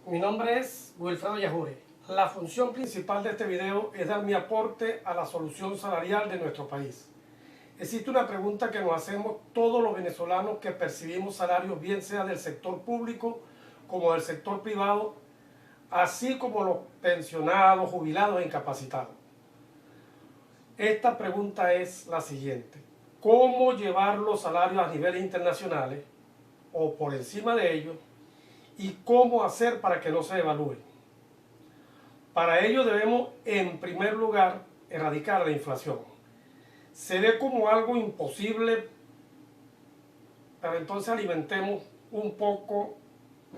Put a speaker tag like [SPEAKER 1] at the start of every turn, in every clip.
[SPEAKER 1] Mi nombre es Wilfredo Yajure. La función principal de este video es dar mi aporte a la solución salarial de nuestro país. Existe una pregunta que nos hacemos todos los venezolanos que percibimos salarios, bien sea del sector público como del sector privado, así como los pensionados, jubilados e incapacitados. Esta pregunta es la siguiente: ¿cómo llevar los salarios a niveles internacionales o por encima de ellos? ¿Y cómo hacer para que no se devalúen? Para ello debemos, en primer lugar, erradicar la inflación. Se ve como algo imposible, pero entonces alimentemos un poco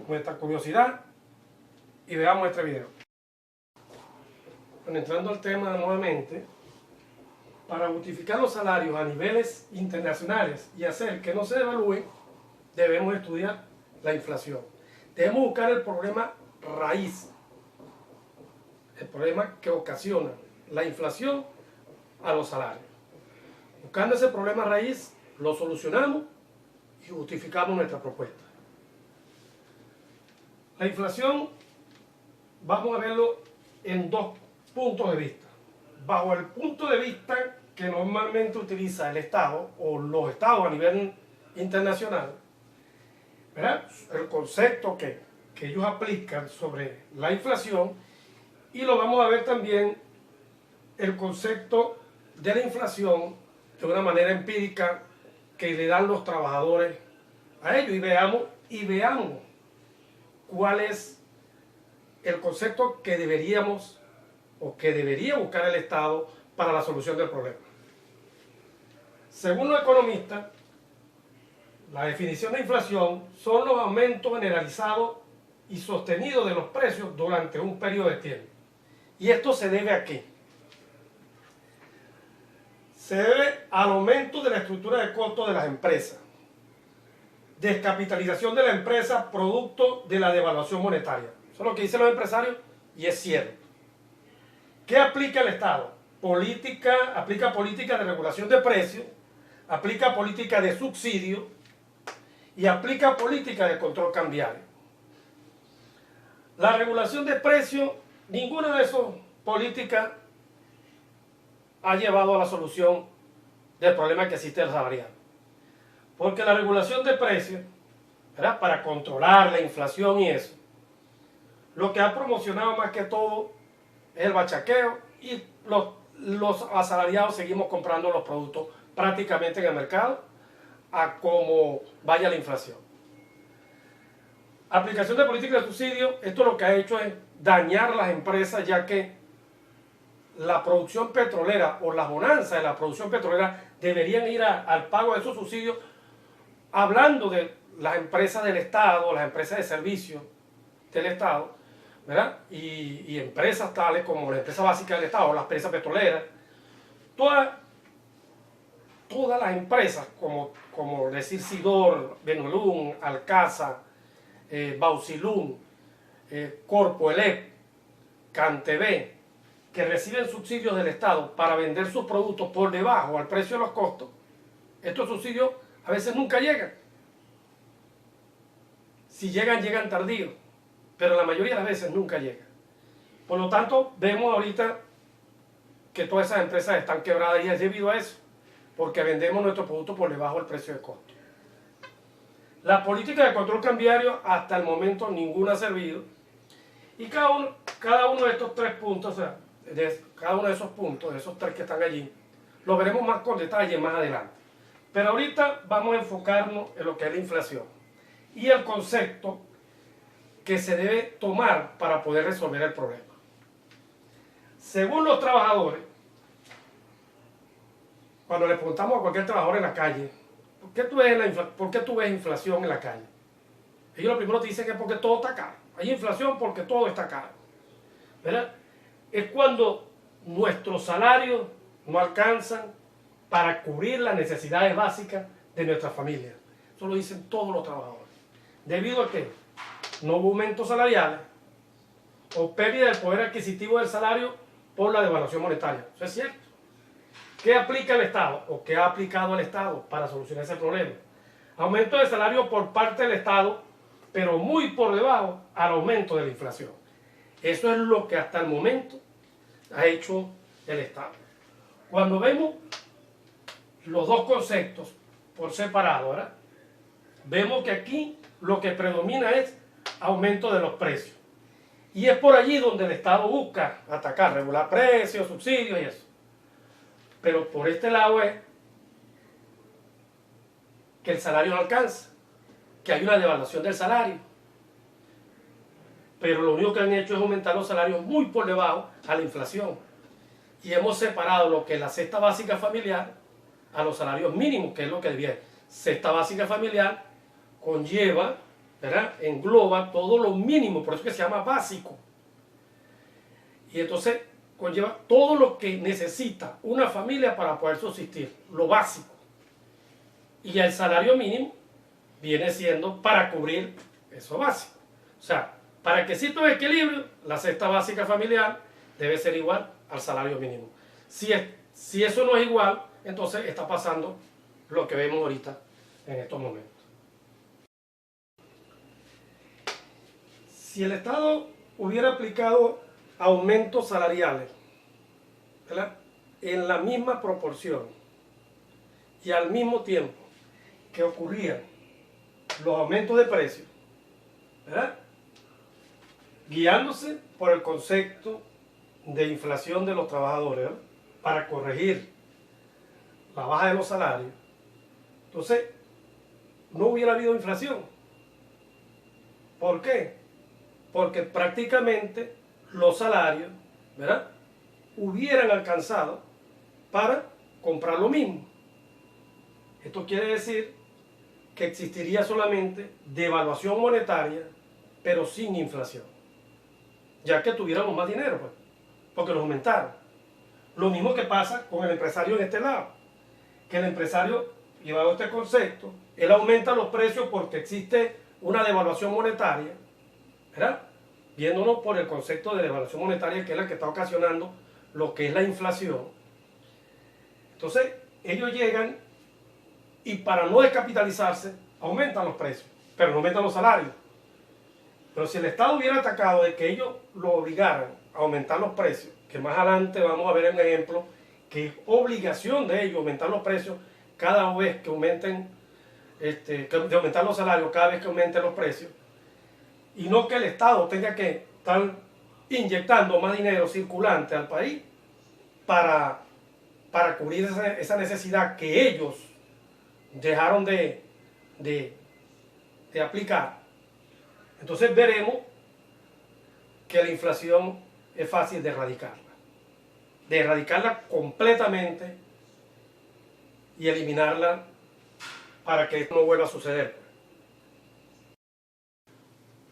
[SPEAKER 1] nuestra curiosidad y veamos este video. Bueno, entrando al tema nuevamente, para justificar los salarios a niveles internacionales y hacer que no se devalúen, debemos estudiar la inflación. Debemos buscar el problema raíz, el problema que ocasiona la inflación a los salarios. Buscando ese problema raíz, lo solucionamos y justificamos nuestra propuesta. La inflación, vamos a verlo en dos puntos de vista. Bajo el punto de vista que normalmente utiliza el Estado o los Estados a nivel internacional, ¿verdad? El concepto que ellos aplican sobre la inflación, y lo vamos a ver también el concepto de la inflación de una manera empírica que le dan los trabajadores a ellos, y veamos cuál es el concepto que deberíamos o que debería buscar el Estado para la solución del problema. Según los economistas, la definición de inflación son los aumentos generalizados y sostenidos de los precios durante un periodo de tiempo. ¿Y esto se debe a qué? Se debe al aumento de la estructura de costos de las empresas, descapitalización de la empresa producto de la devaluación monetaria. Eso es lo que dicen los empresarios y es cierto. ¿Qué aplica el Estado? Aplica política de regulación de precios, aplica política de subsidio y aplica política de control cambiario. La regulación de precios, ninguna de esas políticas ha llevado a la solución del problema que existe el salarial. Porque la regulación de precios, ¿verdad?, para controlar la inflación y eso, lo que ha promocionado más que todo es el bachaqueo, y los asalariados seguimos comprando los productos prácticamente en el mercado a como vaya la inflación. Aplicación de política de subsidio, esto lo que ha hecho es dañar las empresas, ya que la producción petrolera o las bonanzas de la producción petrolera deberían ir al pago de esos subsidios, hablando de las empresas del Estado, las empresas de servicios del Estado, ¿verdad? Y empresas tales como la empresa básica del Estado, las empresas petroleras, todas las empresas como decir Sidor, Benolum, Alcasa, Bausilum, Corpoelec, Cantebé, que reciben subsidios del Estado para vender sus productos por debajo al precio de los costos, estos subsidios a veces nunca llegan. Si llegan, llegan tardíos, pero la mayoría de las veces nunca llegan. Por lo tanto, vemos ahorita que todas esas empresas están quebradas, y es debido a eso, porque vendemos nuestros productos por debajo del precio de costo. La política de control cambiario, hasta el momento ninguna ha servido, y cada uno de estos tres puntos, o sea, cada uno de esos puntos, de esos tres que están allí, lo veremos más con detalle más adelante. Pero ahorita vamos a enfocarnos en lo que es la inflación y el concepto que se debe tomar para poder resolver el problema. Según los trabajadores, cuando le preguntamos a cualquier trabajador en la calle, ¿por qué tú ves inflación en la calle? Ellos lo primero te dicen que es porque todo está caro. Hay inflación porque todo está caro, ¿verdad? Es cuando nuestros salarios no alcanzan para cubrir las necesidades básicas de nuestra familia. Eso lo dicen todos los trabajadores. ¿Debido a qué? No hubo aumentos salariales o pérdida del poder adquisitivo del salario por la devaluación monetaria. Eso es cierto. ¿Qué aplica el Estado o qué ha aplicado el Estado para solucionar ese problema? Aumento de salario por parte del Estado pero muy por debajo al aumento de la inflación. Eso es lo que hasta el momento ha hecho el Estado. Cuando vemos los dos conceptos por separado, ¿verdad?, vemos que aquí lo que predomina es aumento de los precios. Y es por allí donde el Estado busca atacar, regular precios, subsidios y eso. Pero por este lado es que el salario no alcanza, que hay una devaluación del salario. Pero lo único que han hecho es aumentar los salarios muy por debajo a la inflación. Y hemos separado lo que es la cesta básica familiar a los salarios mínimos, que es lo que debía. Cesta básica familiar conlleva, ¿verdad?, engloba todo lo mínimo, por eso que se llama básico. Y entonces conlleva todo lo que necesita una familia para poder subsistir, lo básico. Y el salario mínimo viene siendo para cubrir eso básico. O sea, para que exista un equilibrio, la cesta básica familiar debe ser igual al salario mínimo. Si eso no es igual, entonces está pasando lo que vemos ahorita en estos momentos. Si el Estado hubiera aplicado aumentos salariales, ¿verdad?, en la misma proporción y al mismo tiempo que ocurrían los aumentos de precios, ¿verdad?, guiándose por el concepto de inflación de los trabajadores, ¿verdad?, para corregir la baja de los salarios, entonces no hubiera habido inflación. ¿Por qué? Porque prácticamente los salarios, ¿verdad?, hubieran alcanzado para comprar lo mismo. Esto quiere decir que existiría solamente devaluación monetaria, pero sin inflación, ya que tuviéramos más dinero, pues, porque los aumentaron. Lo mismo que pasa con el empresario en este lado, que el empresario, llevado este concepto, él aumenta los precios porque existe una devaluación monetaria, ¿verdad?, viéndonos por el concepto de devaluación monetaria, que es la que está ocasionando lo que es la inflación. Entonces, ellos llegan y para no descapitalizarse, aumentan los precios, pero no aumentan los salarios. Pero si el Estado hubiera atacado de que ellos lo obligaran a aumentar los precios, que más adelante vamos a ver un ejemplo, que es obligación de ellos aumentar los precios cada vez que aumenten, de aumentar los salarios cada vez que aumenten los precios, y no que el Estado tenga que estar inyectando más dinero circulante al país para cubrir esa necesidad que ellos dejaron de aplicar. Entonces veremos que la inflación es fácil de erradicarla completamente y eliminarla para que esto no vuelva a suceder.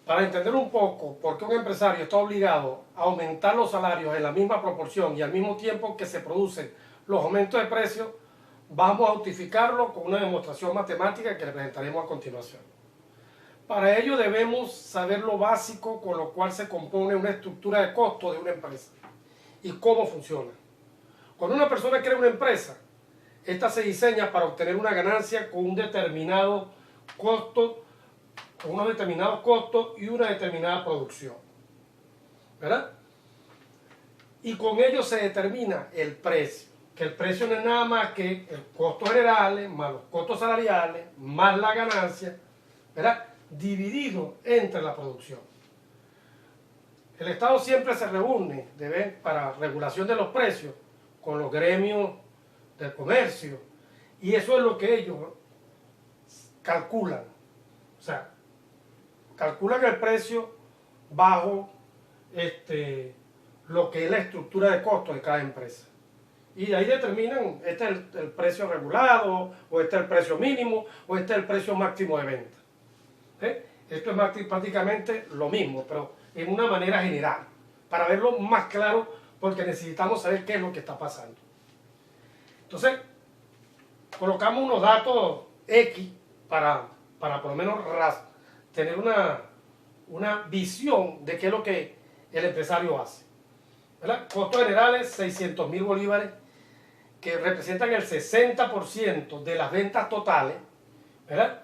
[SPEAKER 1] Para entender un poco por qué un empresario está obligado a aumentar los salarios en la misma proporción y al mismo tiempo que se producen los aumentos de precios, vamos a justificarlo con una demostración matemática que le presentaremos a continuación. Para ello debemos saber lo básico con lo cual se compone una estructura de costo de una empresa y cómo funciona. Cuando una persona crea una empresa, esta se diseña para obtener una ganancia con un determinado costo, con unos determinados costos y una determinada producción, ¿verdad? Y con ello se determina el precio, que el precio no es nada más que el costo general más los costos salariales más la ganancia, ¿verdad?, dividido entre la producción. El Estado siempre se reúne para regulación de los precios con los gremios del comercio, y eso es lo que ellos calculan. O sea, calculan el precio bajo lo que es la estructura de costos de cada empresa. Y de ahí determinan, este es el precio regulado, o este es el precio mínimo, o este es el precio máximo de venta. Esto es prácticamente lo mismo, pero en una manera general, para verlo más claro, porque necesitamos saber qué es lo que está pasando. Entonces, colocamos unos datos X para por lo menos tener una visión de qué es lo que el empresario hace, ¿verdad? Costos generales, 600.000 bolívares, que representan el 60% de las ventas totales, ¿verdad?,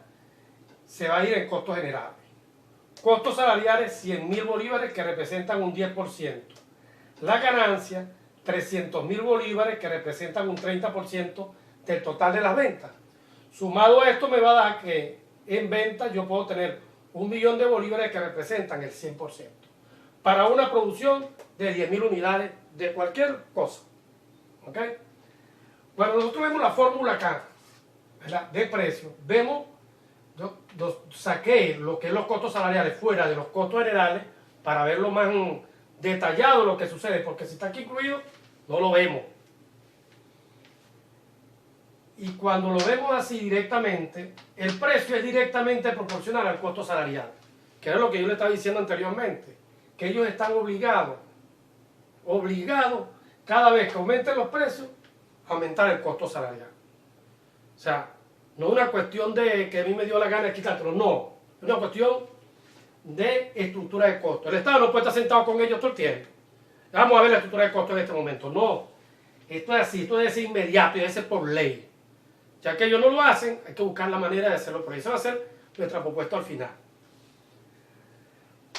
[SPEAKER 1] se va a ir en costos generales. Costos salariales, 100.000 bolívares, que representan un 10%. La ganancia, 300.000 bolívares, que representan un 30% del total de las ventas. Sumado a esto me va a dar que en ventas yo puedo tener 1.000.000 de bolívares que representan el 100%. Para una producción de 10.000 unidades de cualquier cosa. ¿Ok? Bueno, nosotros vemos la fórmula acá, ¿verdad?, de precio. Vemos, yo saqué lo que es los costos salariales fuera de los costos generales para verlo más detallado lo que sucede, porque si está aquí incluido, no lo vemos. Y cuando lo vemos así directamente, el precio es directamente proporcional al costo salarial, que es lo que yo le estaba diciendo anteriormente, que ellos están obligados, cada vez que aumenten los precios, a aumentar el costo salarial. O sea, no es una cuestión de que a mí me dio la gana de quitártelo, no, es una cuestión de estructura de costo. El Estado no puede estar sentado con ellos todo el tiempo. Vamos a ver la estructura de costo en este momento, no. Esto es así, esto debe ser inmediato y debe ser por ley. Ya que ellos no lo hacen, hay que buscar la manera de hacerlo. Por eso va a ser nuestra propuesta al final.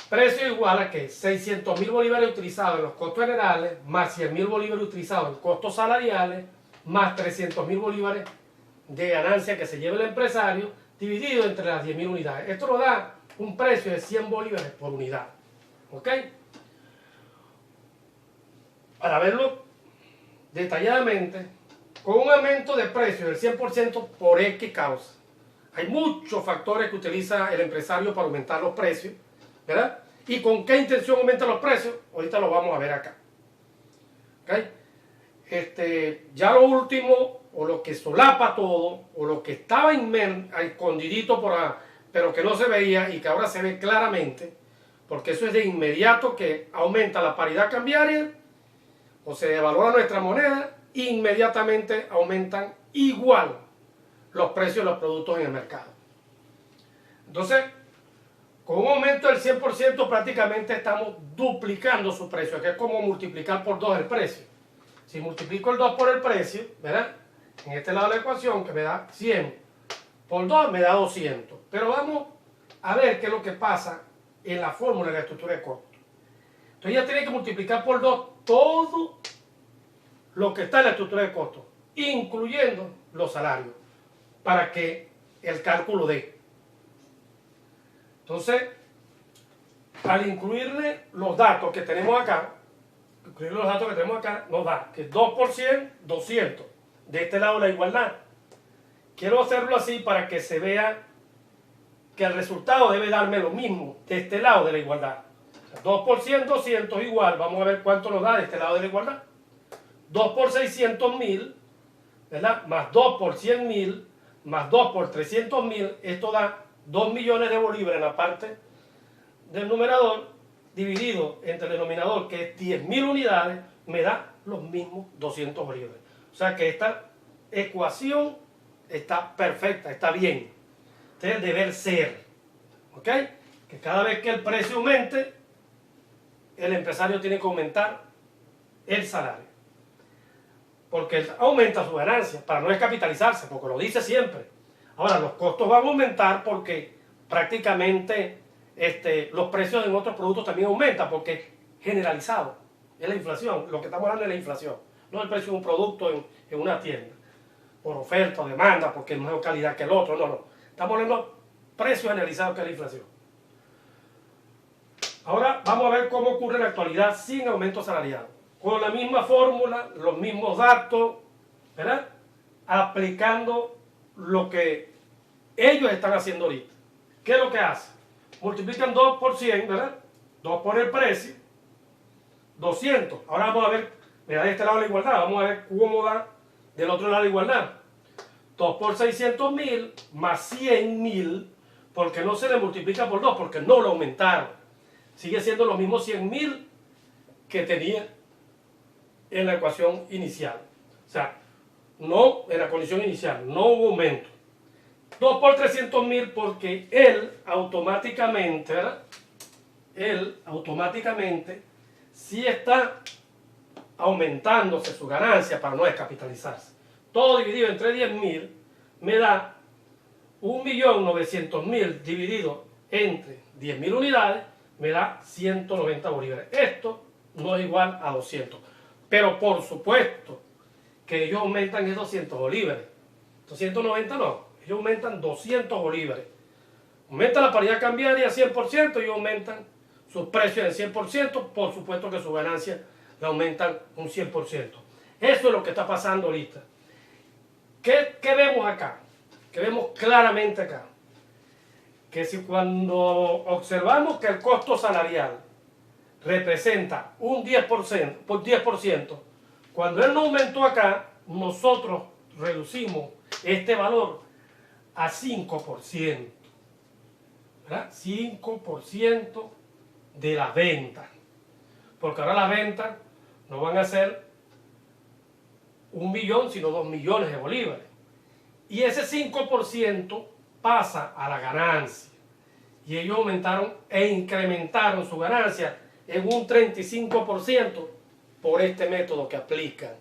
[SPEAKER 1] Precio igual a que 600.000 bolívares utilizados en los costos generales, más 100.000 bolívares utilizados en costos salariales, más 300.000 bolívares de ganancia que se lleve el empresario, dividido entre las 10.000 unidades. Esto nos da un precio de 100 bolívares por unidad. ¿Ok? Para verlo detalladamente, con un aumento de precio del 100% por X causa. Hay muchos factores que utiliza el empresario para aumentar los precios, ¿verdad? ¿Y con qué intención aumenta los precios? Ahorita lo vamos a ver acá. ¿Okay? Ya lo último, o lo que solapa todo, o lo que estaba escondidito por ahí, pero que no se veía y que ahora se ve claramente, porque eso es de inmediato que aumenta la paridad cambiaria, o se devalúa nuestra moneda, inmediatamente aumentan igual los precios de los productos en el mercado. Entonces, con un aumento del 100% prácticamente estamos duplicando su precio, que es como multiplicar por 2 el precio. Si multiplico el 2 por el precio, ¿verdad?, en este lado de la ecuación, que me da 100, por 2 me da 200. Pero vamos a ver qué es lo que pasa en la fórmula de la estructura de costo. Entonces ya tiene que multiplicar por 2 todo lo que está en la estructura de costo, incluyendo los salarios, para que el cálculo dé. Entonces, al incluirle los datos que tenemos acá, nos da que 2 por 100, 200. De este lado la igualdad. Quiero hacerlo así para que se vea que el resultado debe darme lo mismo de este lado de la igualdad. O sea, 2 por 100, 200 igual. Vamos a ver cuánto nos da de este lado de la igualdad. 2 por 600.000, ¿verdad?, más 2 por 100.000, más 2 por 300.000, esto da 2 millones de bolívares en la parte del numerador, dividido entre el denominador, que es 10.000 unidades, me da los mismos 200 bolívares. O sea que esta ecuación está perfecta, está bien. Este es el deber ser. ¿Ok? Que cada vez que el precio aumente, el empresario tiene que aumentar el salario. Porque él aumenta su ganancia para no descapitalizarse, porque lo dice siempre. Ahora, los costos van a aumentar porque prácticamente los precios en otros productos también aumentan, porque es generalizado. Es la inflación. Lo que estamos hablando es la inflación. No el precio de un producto en una tienda, por oferta o demanda, porque es mejor calidad que el otro. No. Estamos hablando de precios generalizados, que es la inflación. Ahora vamos a ver cómo ocurre en la actualidad sin aumento salarial. Con la misma fórmula, los mismos datos, ¿verdad?, aplicando lo que ellos están haciendo ahorita. ¿Qué es lo que hacen? Multiplican 2 por 100, ¿verdad? 2 por el precio, 200. Ahora vamos a ver, mira, de este lado la igualdad, vamos a ver cómo da del otro lado la igualdad. 2 por 600.000 más 100.000, porque no se le multiplica por 2, porque no lo aumentaron. Sigue siendo los mismos 100.000 que tenía en la ecuación inicial. O sea, no, en la condición inicial, no hubo aumento. 2 por 300.000 porque él automáticamente, ¿verdad?, él automáticamente sí está aumentándose su ganancia para no descapitalizarse. Todo dividido entre 10.000 me da 1.900.000 dividido entre 10.000 unidades, me da 190 bolívares. Esto no es igual a 200. Pero por supuesto que ellos aumentan esos 200 bolívares. 290 no, ellos aumentan 200 bolívares. Aumenta la paridad cambiaria 100% y aumentan sus precios en 100%, por supuesto que sus ganancias la aumentan un 100%. Eso es lo que está pasando ahorita. ¿Qué vemos acá? Que vemos claramente acá. Que si cuando observamos que el costo salarial representa un 10%, cuando él no aumentó acá, nosotros reducimos este valor a 5%. ¿Verdad? 5% de las ventas. Porque ahora las ventas no van a ser 1 millón, sino 2 millones de bolívares. Y ese 5% pasa a la ganancia. Y ellos aumentaron e incrementaron su ganancia en un 35% por este método que aplican,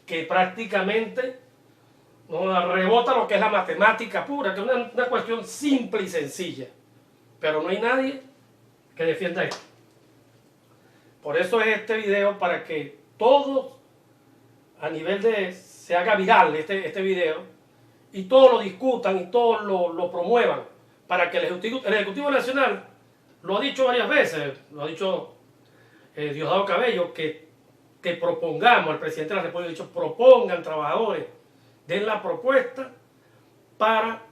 [SPEAKER 1] que prácticamente nos rebota lo que es la matemática pura, que es una cuestión simple y sencilla. Pero no hay nadie que defienda esto. Por eso es este video, para que todos, a nivel de, se haga viral este video, y todos lo discutan y todos lo promuevan, para que el Ejecutivo Nacional, lo ha dicho varias veces, lo ha dicho Diosdado Cabello, que propongamos, el presidente de la República ha dicho, propongan trabajadores, den la propuesta para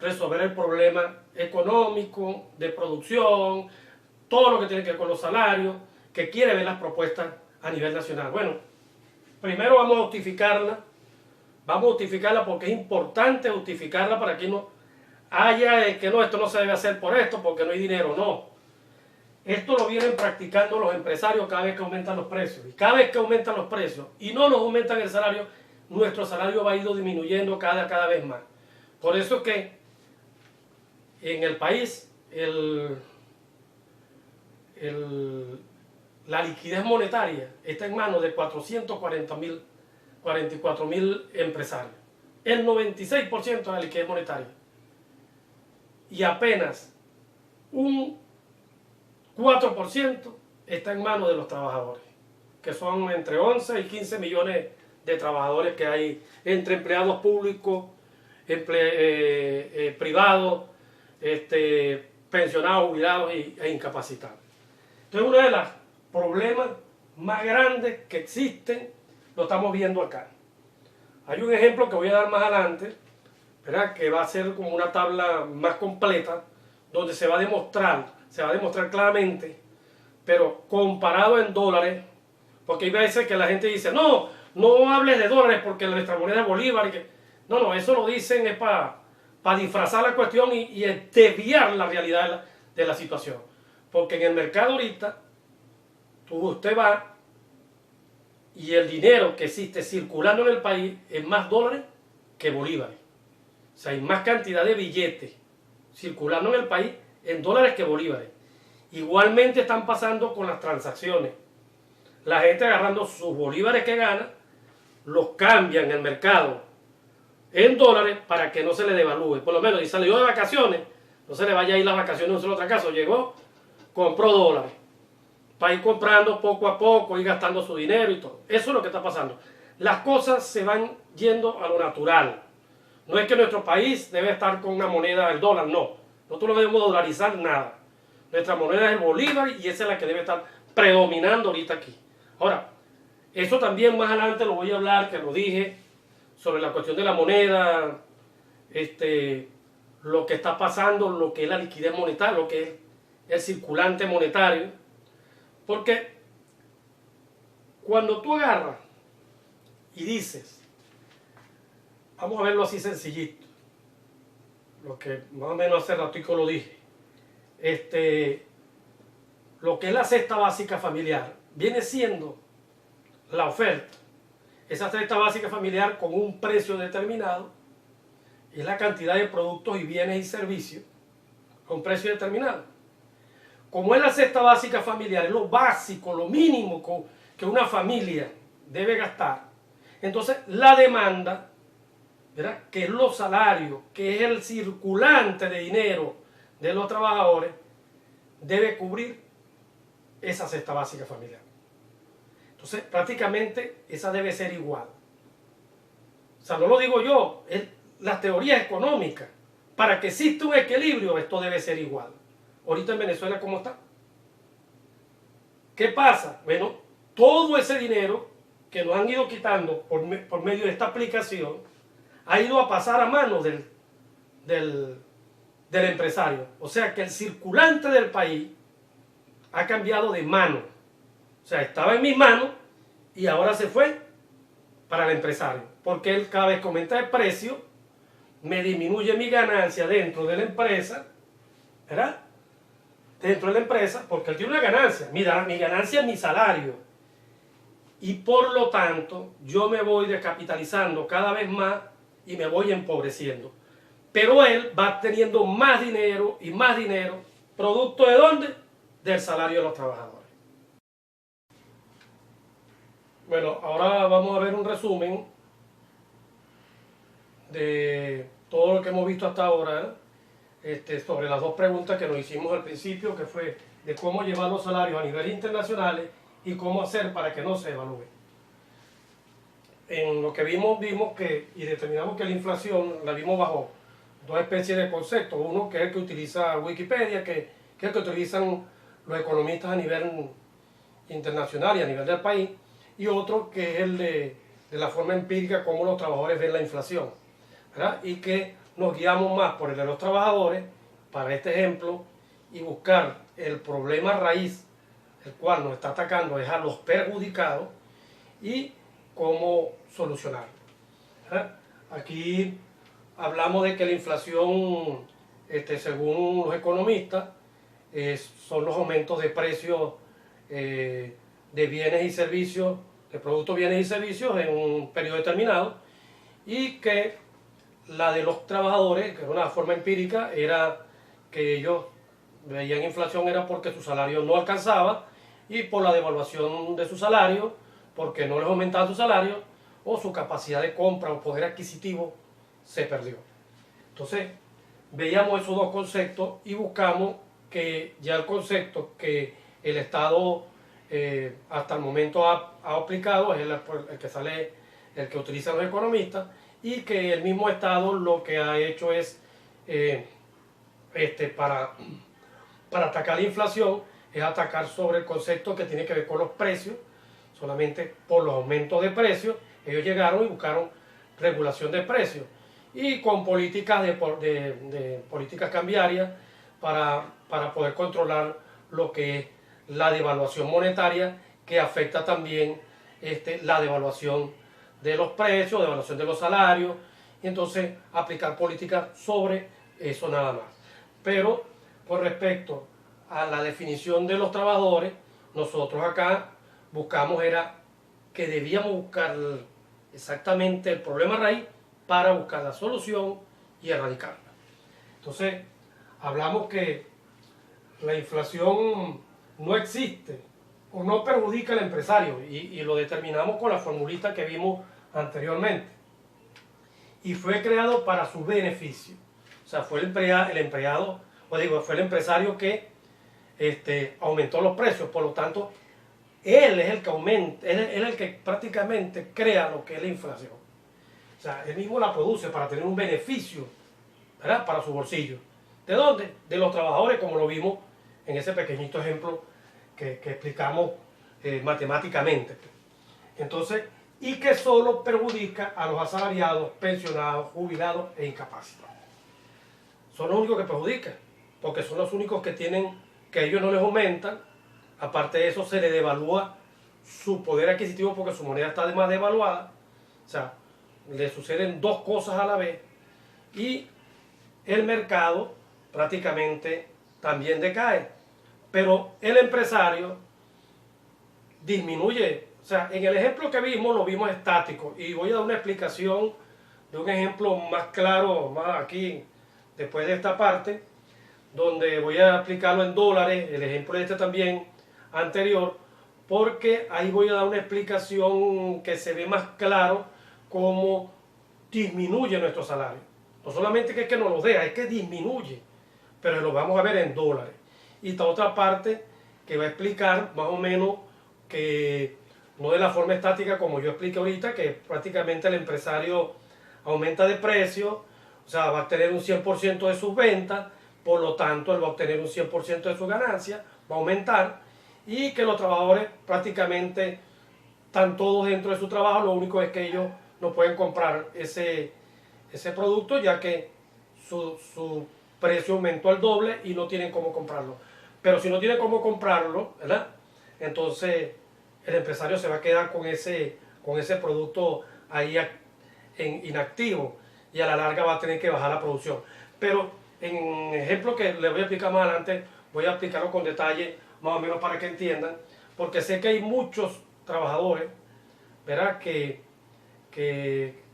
[SPEAKER 1] resolver el problema económico, de producción, todo lo que tiene que ver con los salarios, que quiere ver las propuestas a nivel nacional. Bueno, primero vamos a justificarla porque es importante justificarla para que no haya que no, esto no se debe hacer por esto, porque no hay dinero. No, esto lo vienen practicando los empresarios cada vez que aumentan los precios, y cada vez que aumentan los precios y no nos aumentan el salario, nuestro salario va a ir disminuyendo cada vez más. Por eso que en el país la liquidez monetaria está en manos de 44.000 empresarios. El 96% de la liquidez monetaria. Y apenas un 4% está en manos de los trabajadores, que son entre 11 y 15 millones de trabajadores que hay entre empleados públicos, privados, pensionados, jubilados e incapacitados. Entonces, uno de los problemas más grandes que existen lo estamos viendo acá. Hay un ejemplo que voy a dar más adelante, ¿verdad? Que va a ser como una tabla más completa, donde se va a demostrar claramente, pero comparado en dólares, porque hay veces que la gente dice, no hables de dólares porque nuestra moneda es bolívar. No, eso lo dicen es para disfrazar la cuestión y desviar la realidad de la situación. Porque en el mercado ahorita, usted va y el dinero que existe circulando en el país es más dólares que bolívares. O sea, hay más cantidad de billetes circulando en el país en dólares que bolívares. Igualmente están pasando con las transacciones. La gente agarrando sus bolívares que gana, los cambia en el mercado en dólares para que no se le devalúe. Por lo menos, si salió de vacaciones, no se le vaya a ir las vacaciones en un solo fracaso. Llegó, compró dólares, para ir comprando poco a poco, ir gastando su dinero y todo. Eso es lo que está pasando. Las cosas se van yendo a lo natural. No es que nuestro país debe estar con una moneda del dólar, no. Nosotros no debemos dolarizar nada. Nuestra moneda es el bolívar y esa es la que debe estar predominando ahorita aquí. Ahora, eso también más adelante lo voy a hablar, que lo dije, sobre la cuestión de la moneda, lo que está pasando, lo que es la liquidez monetaria, lo que es el circulante monetario. Porque cuando tú agarras y dices, vamos a verlo así sencillito, lo que más o menos hace ratico lo dije, lo que es la cesta básica familiar viene siendo la oferta. Esa cesta básica familiar con un precio determinado es la cantidad de productos y bienes y servicios con precio determinado. Como es la cesta básica familiar, es lo básico, lo mínimo que una familia debe gastar. Entonces la demanda, ¿verdad?, que es los salarios, que es el circulante de dinero de los trabajadores, debe cubrir esa cesta básica familiar. Entonces, prácticamente esa debe ser igual. O sea, no lo digo yo, es las teorías económicas. Para que exista un equilibrio, esto debe ser igual. Ahorita en Venezuela, ¿cómo está? ¿Qué pasa? Bueno, todo ese dinero que nos han ido quitando por medio de esta aplicación ha ido a pasar a manos del empresario. O sea que el circulante del país ha cambiado de mano. O sea, estaba en mis manos y ahora se fue para el empresario. Porque él cada vez que aumenta el precio, me disminuye mi ganancia dentro de la empresa, ¿verdad? Dentro de la empresa, porque él tiene una ganancia. Mi ganancia es mi salario. Y por lo tanto, yo me voy descapitalizando cada vez más y me voy empobreciendo. Pero él va teniendo más dinero y más dinero, ¿producto de dónde? Del salario de los trabajadores. Bueno, ahora vamos a ver un resumen de todo lo que hemos visto hasta ahora, sobre las dos preguntas que nos hicimos al principio, que fue de cómo llevar los salarios a niveles internacionales y cómo hacer para que no se evalúen. En lo que vimos que, y determinamos que la inflación la vimos bajo dos especies de conceptos. Uno que es el que utiliza Wikipedia, que es el que utilizan los economistas a nivel internacional y a nivel del país, y otro que es el de la forma empírica, cómo los trabajadores ven la inflación, ¿verdad? Y que nos guiamos más por el de los trabajadores, para este ejemplo, y buscar el problema raíz, el cual nos está atacando es a los perjudicados, y cómo solucionarlo. Aquí hablamos de que la inflación, según los economistas, son los aumentos de precios de bienes y servicios, de productos, bienes y servicios en un periodo determinado, y que la de los trabajadores, que era una forma empírica, era que ellos veían inflación era porque su salario no alcanzaba, y por la devaluación de su salario, porque no les aumentaba su salario, o su capacidad de compra o poder adquisitivo se perdió. Entonces, veíamos esos dos conceptos y buscamos que ya el concepto que el Estado hasta el momento ha aplicado es el que sale, el que utilizan los economistas, y que el mismo Estado lo que ha hecho es, para atacar la inflación, es atacar sobre el concepto que tiene que ver con los precios. Solamente por los aumentos de precios, ellos llegaron y buscaron regulación de precios, y con políticas de políticas cambiarias para poder controlar lo que es la devaluación monetaria, que afecta también la devaluación de los precios, devaluación de los salarios, y entonces aplicar políticas sobre eso nada más. Pero con respecto a la definición de los trabajadores, nosotros acá buscamos era que debíamos buscar exactamente el problema raíz para buscar la solución y erradicarla. Entonces, hablamos que la inflación no existe o no perjudica al empresario, y lo determinamos con la formulita que vimos anteriormente. Y fue creado para su beneficio. O sea, fue el empleado, fue el empresario que aumentó los precios, por lo tanto, él es el que aumenta, él es el que prácticamente crea lo que es la inflación. O sea, él mismo la produce para tener un beneficio, ¿verdad?, para su bolsillo. ¿De dónde? De los trabajadores, como lo vimos en ese pequeñito ejemplo que explicamos matemáticamente. Entonces, y que solo perjudica a los asalariados, pensionados, jubilados e incapacitados. Son los únicos que perjudican, porque son los únicos que tienen, que a ellos no les aumentan. Aparte de eso, se le devalúa su poder adquisitivo porque su moneda está más devaluada. O sea, le suceden dos cosas a la vez. Y el mercado prácticamente también decae. Pero el empresario disminuye. O sea, en el ejemplo que vimos, lo vimos estático. Y voy a dar una explicación de un ejemplo más claro, más aquí, después de esta parte, donde voy a explicarlo en dólares, el ejemplo también anterior, porque ahí voy a dar una explicación que se ve más claro cómo disminuye nuestro salario. No solamente que es que nos lo deja, es que disminuye, pero lo vamos a ver en dólares. y esta otra parte que va a explicar más o menos que no de la forma estática como yo expliqué ahorita, que prácticamente el empresario aumenta de precio, o sea, va a tener un 100% de sus ventas, por lo tanto él va a obtener un 100% de sus ganancias, va a aumentar, y que los trabajadores prácticamente están todos dentro de su trabajo, lo único es que ellos no pueden comprar ese producto ya que su precio aumentó al doble y no tienen cómo comprarlo. Pero si no tienen cómo comprarlo, ¿verdad? Entonces el empresario se va a quedar con ese producto ahí inactivo y a la larga va a tener que bajar la producción. Pero en ejemplo que les voy a explicar más adelante, voy a explicarlo con detalle, más o menos para que entiendan, porque sé que hay muchos trabajadores, ¿verdad?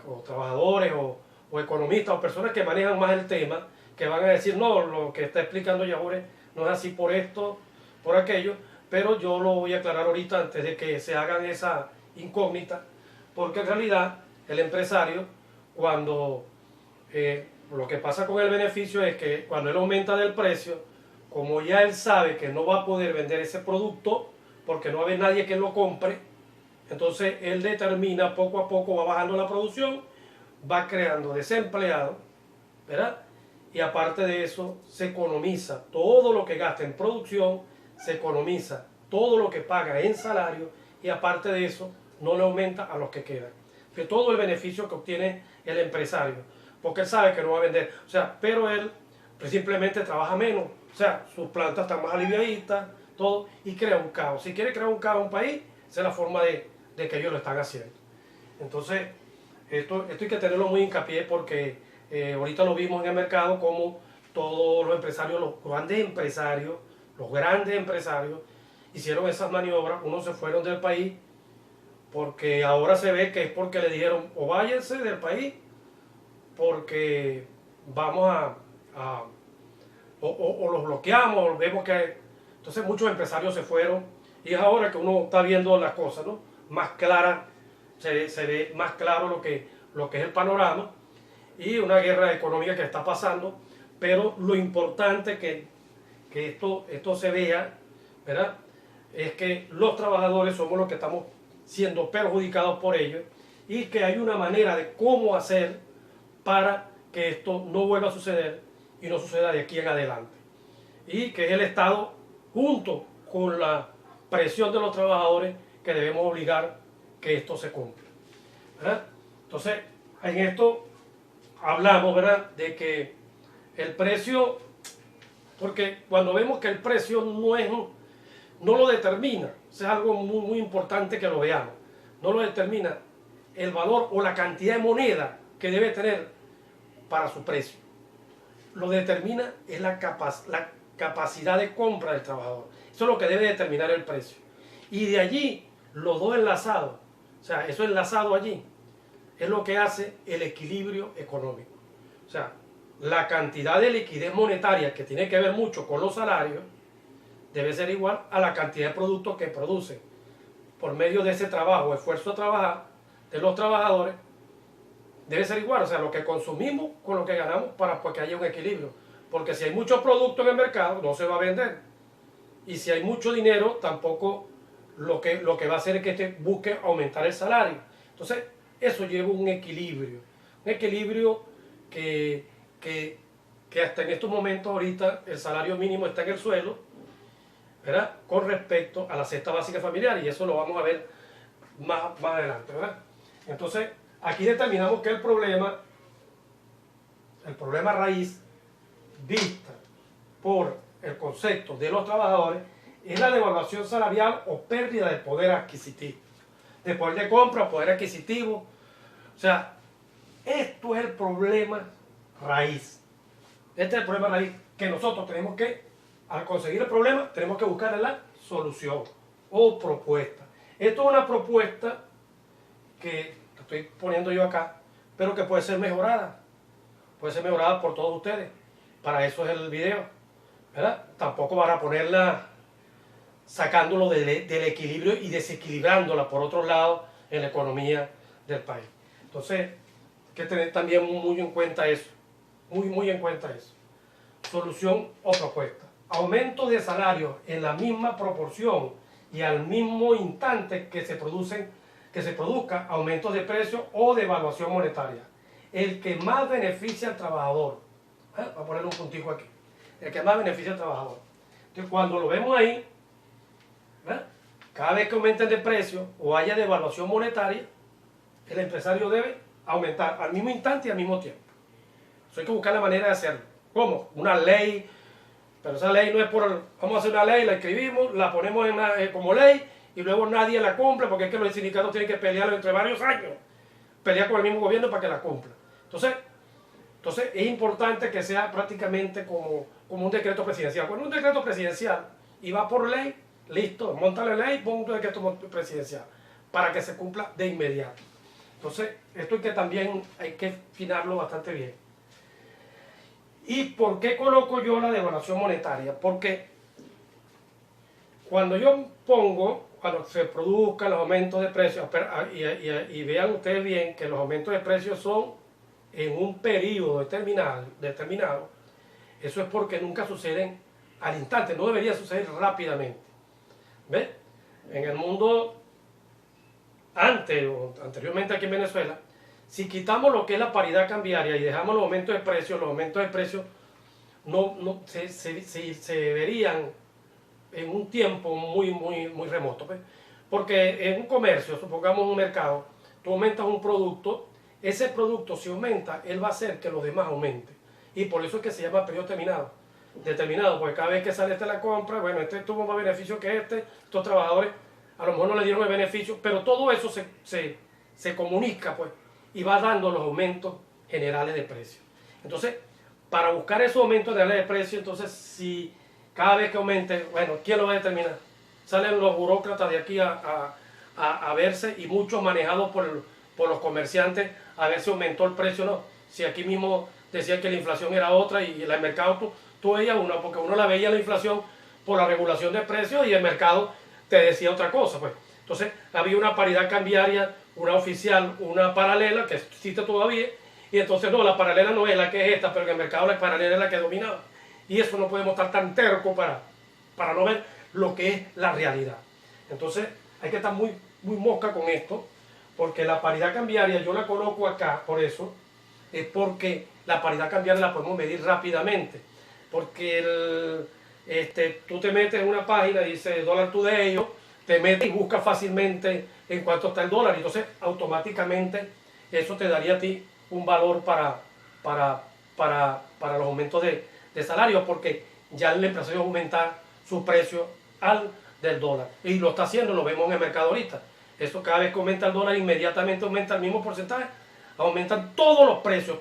[SPEAKER 1] O trabajadores o economistas o personas que manejan más el tema, que van a decir, no, lo que está explicando Yahure no es así por esto, por aquello, pero yo lo voy a aclarar ahorita antes de que se hagan esa incógnita, porque en realidad el empresario, cuando lo que pasa con el beneficio es que cuando él aumenta del precio, como ya él sabe que no va a poder vender ese producto, porque no va a haber nadie que lo compre, entonces él determina poco a poco, va bajando la producción, va creando desempleados, ¿verdad? Y aparte de eso, se economiza todo lo que gasta en producción, se economiza todo lo que paga en salario y aparte de eso, no le aumenta a los que quedan. Que todo el beneficio que obtiene el empresario, porque él sabe que no va a vender, o sea, pero él pues, simplemente trabaja menos, o sea, sus plantas están más aliviaditas, todo, y crea un caos. Si quiere crear un caos en un país, esa es la forma de que ellos lo están haciendo. Entonces, esto hay que tenerlo muy hincapié porque ahorita lo vimos en el mercado como todos los empresarios, los grandes empresarios, hicieron esas maniobras, unos se fueron del país porque ahora se ve que es porque le dijeron o váyanse del país porque vamos o los bloqueamos, vemos que entonces muchos empresarios se fueron y es ahora que uno está viendo las cosas, ¿no? Más claras, se ve más claro lo que es el panorama y una guerra económica que está pasando, pero lo importante que esto se vea, ¿verdad? Es que los trabajadores somos los que estamos siendo perjudicados por ellos y que hay una manera de cómo hacer para que esto no vuelva a suceder y no suceda de aquí en adelante. Y que es el Estado, junto con la presión de los trabajadores, que debemos obligar que esto se cumpla, ¿verdad? Entonces, en esto hablamos, ¿verdad?, de que el precio, porque cuando vemos que el precio no lo determina, eso es algo muy, muy importante que lo veamos, no lo determina el valor o la cantidad de moneda que debe tener para su precio. Lo determina es la capacidad de compra del trabajador. Eso es lo que debe determinar el precio. Y de allí, los dos enlazados, o sea, eso enlazado allí, es lo que hace el equilibrio económico. O sea, la cantidad de liquidez monetaria que tiene que ver mucho con los salarios debe ser igual a la cantidad de productos que producen por medio de ese trabajo, esfuerzo a trabajar de los trabajadores, debe ser igual, o sea, lo que consumimos con lo que ganamos para que haya un equilibrio. Porque si hay muchos productos en el mercado, no se va a vender. Y si hay mucho dinero, tampoco lo que va a hacer es que te busque aumentar el salario. Entonces, eso lleva un equilibrio. Un equilibrio que hasta en estos momentos, ahorita, el salario mínimo está en el suelo, ¿verdad?, con respecto a la cesta básica familiar. Y eso lo vamos a ver más adelante, ¿verdad? Entonces, aquí determinamos que el problema raíz, vista por el concepto de los trabajadores, es la devaluación salarial o pérdida de poder adquisitivo, de poder de compra, poder adquisitivo. O sea, esto es el problema raíz. Este es el problema raíz que nosotros tenemos que, al conseguir el problema, tenemos que buscar la solución o propuesta. Esto es una propuesta que estoy poniendo yo acá, pero que puede ser mejorada. Puede ser mejorada por todos ustedes. Para eso es el video, ¿verdad? Tampoco van a ponerla sacándolo del equilibrio y desequilibrándola por otro lado en la economía del país. Entonces, hay que tener también muy en cuenta eso. Muy en cuenta eso. Solución o propuesta. aumento de salarios en la misma proporción y al mismo instante que se produzca aumentos de precios o devaluación monetaria. El que más beneficia al trabajador. Voy a ponerle un puntico aquí. El que más beneficia al trabajador. Entonces, cuando lo vemos ahí, ¿verdad? Cada vez que aumenten de precio o haya devaluación monetaria, el empresario debe aumentar al mismo instante y al mismo tiempo. Eso hay que buscar la manera de hacerlo. ¿Cómo? Una ley, pero esa ley no es por... Vamos a hacer una ley, la escribimos, la ponemos como ley y luego nadie la cumple porque es que los sindicatos tienen que pelear entre varios años. Pelear con el mismo gobierno para que la cumpla. Entonces es importante que sea prácticamente como un decreto presidencial. Cuando un decreto presidencial y va por ley, listo, monta la ley, pon un decreto presidencial para que se cumpla de inmediato. Entonces, esto es que también hay que afinarlo bastante bien. ¿Y por qué coloco yo la devaluación monetaria? Porque cuando se produzcan los aumentos de precios, y vean ustedes bien que los aumentos de precios son en un periodo determinado, eso es porque nunca suceden al instante, no debería suceder rápidamente. ¿Ves? En el mundo, anteriormente aquí en Venezuela, si quitamos lo que es la paridad cambiaria y dejamos los aumentos de precios se verían en un tiempo muy remoto. ¿Ves? Porque en un comercio, supongamos un mercado, tú aumentas un producto, ese producto si aumenta, él va a hacer que los demás aumenten. Y por eso es que se llama periodo determinado, porque cada vez que sale la compra, bueno, este tuvo más beneficio que estos trabajadores a lo mejor no le dieron el beneficio, pero todo eso se comunica, pues, y va dando los aumentos generales de precios. Entonces, para buscar esos aumentos generales de precios, entonces, si cada vez que aumente, bueno, ¿quién lo va a determinar? Salen los burócratas de aquí a verse, y muchos manejados por los comerciantes, a ver si aumentó el precio o no. Si aquí mismo decían que la inflación era otra, y el mercado tú veías una, porque uno la veía la inflación por la regulación de precios, y el mercado te decía otra cosa, pues. Entonces, había una paridad cambiaria, una oficial, una paralela, que existe todavía, y entonces no, la paralela no es la que es esta, pero en el mercado la paralela es la que dominaba. Y eso no podemos estar tan tercos para no ver lo que es la realidad. Entonces, hay que estar muy mosca con esto, porque la paridad cambiaria yo la coloco acá, por eso, es porque la paridad cambiaria la podemos medir rápidamente. Porque tú te metes en una página, dice Dollar Today, te metes y buscas fácilmente en cuánto está el dólar, y entonces automáticamente eso te daría a ti un valor para los aumentos de salario, porque ya el empresario aumenta su precio del dólar, y lo está haciendo, lo vemos en el mercado ahorita. Eso, cada vez que aumenta el dólar, inmediatamente aumenta el mismo porcentaje, aumentan todos los precios,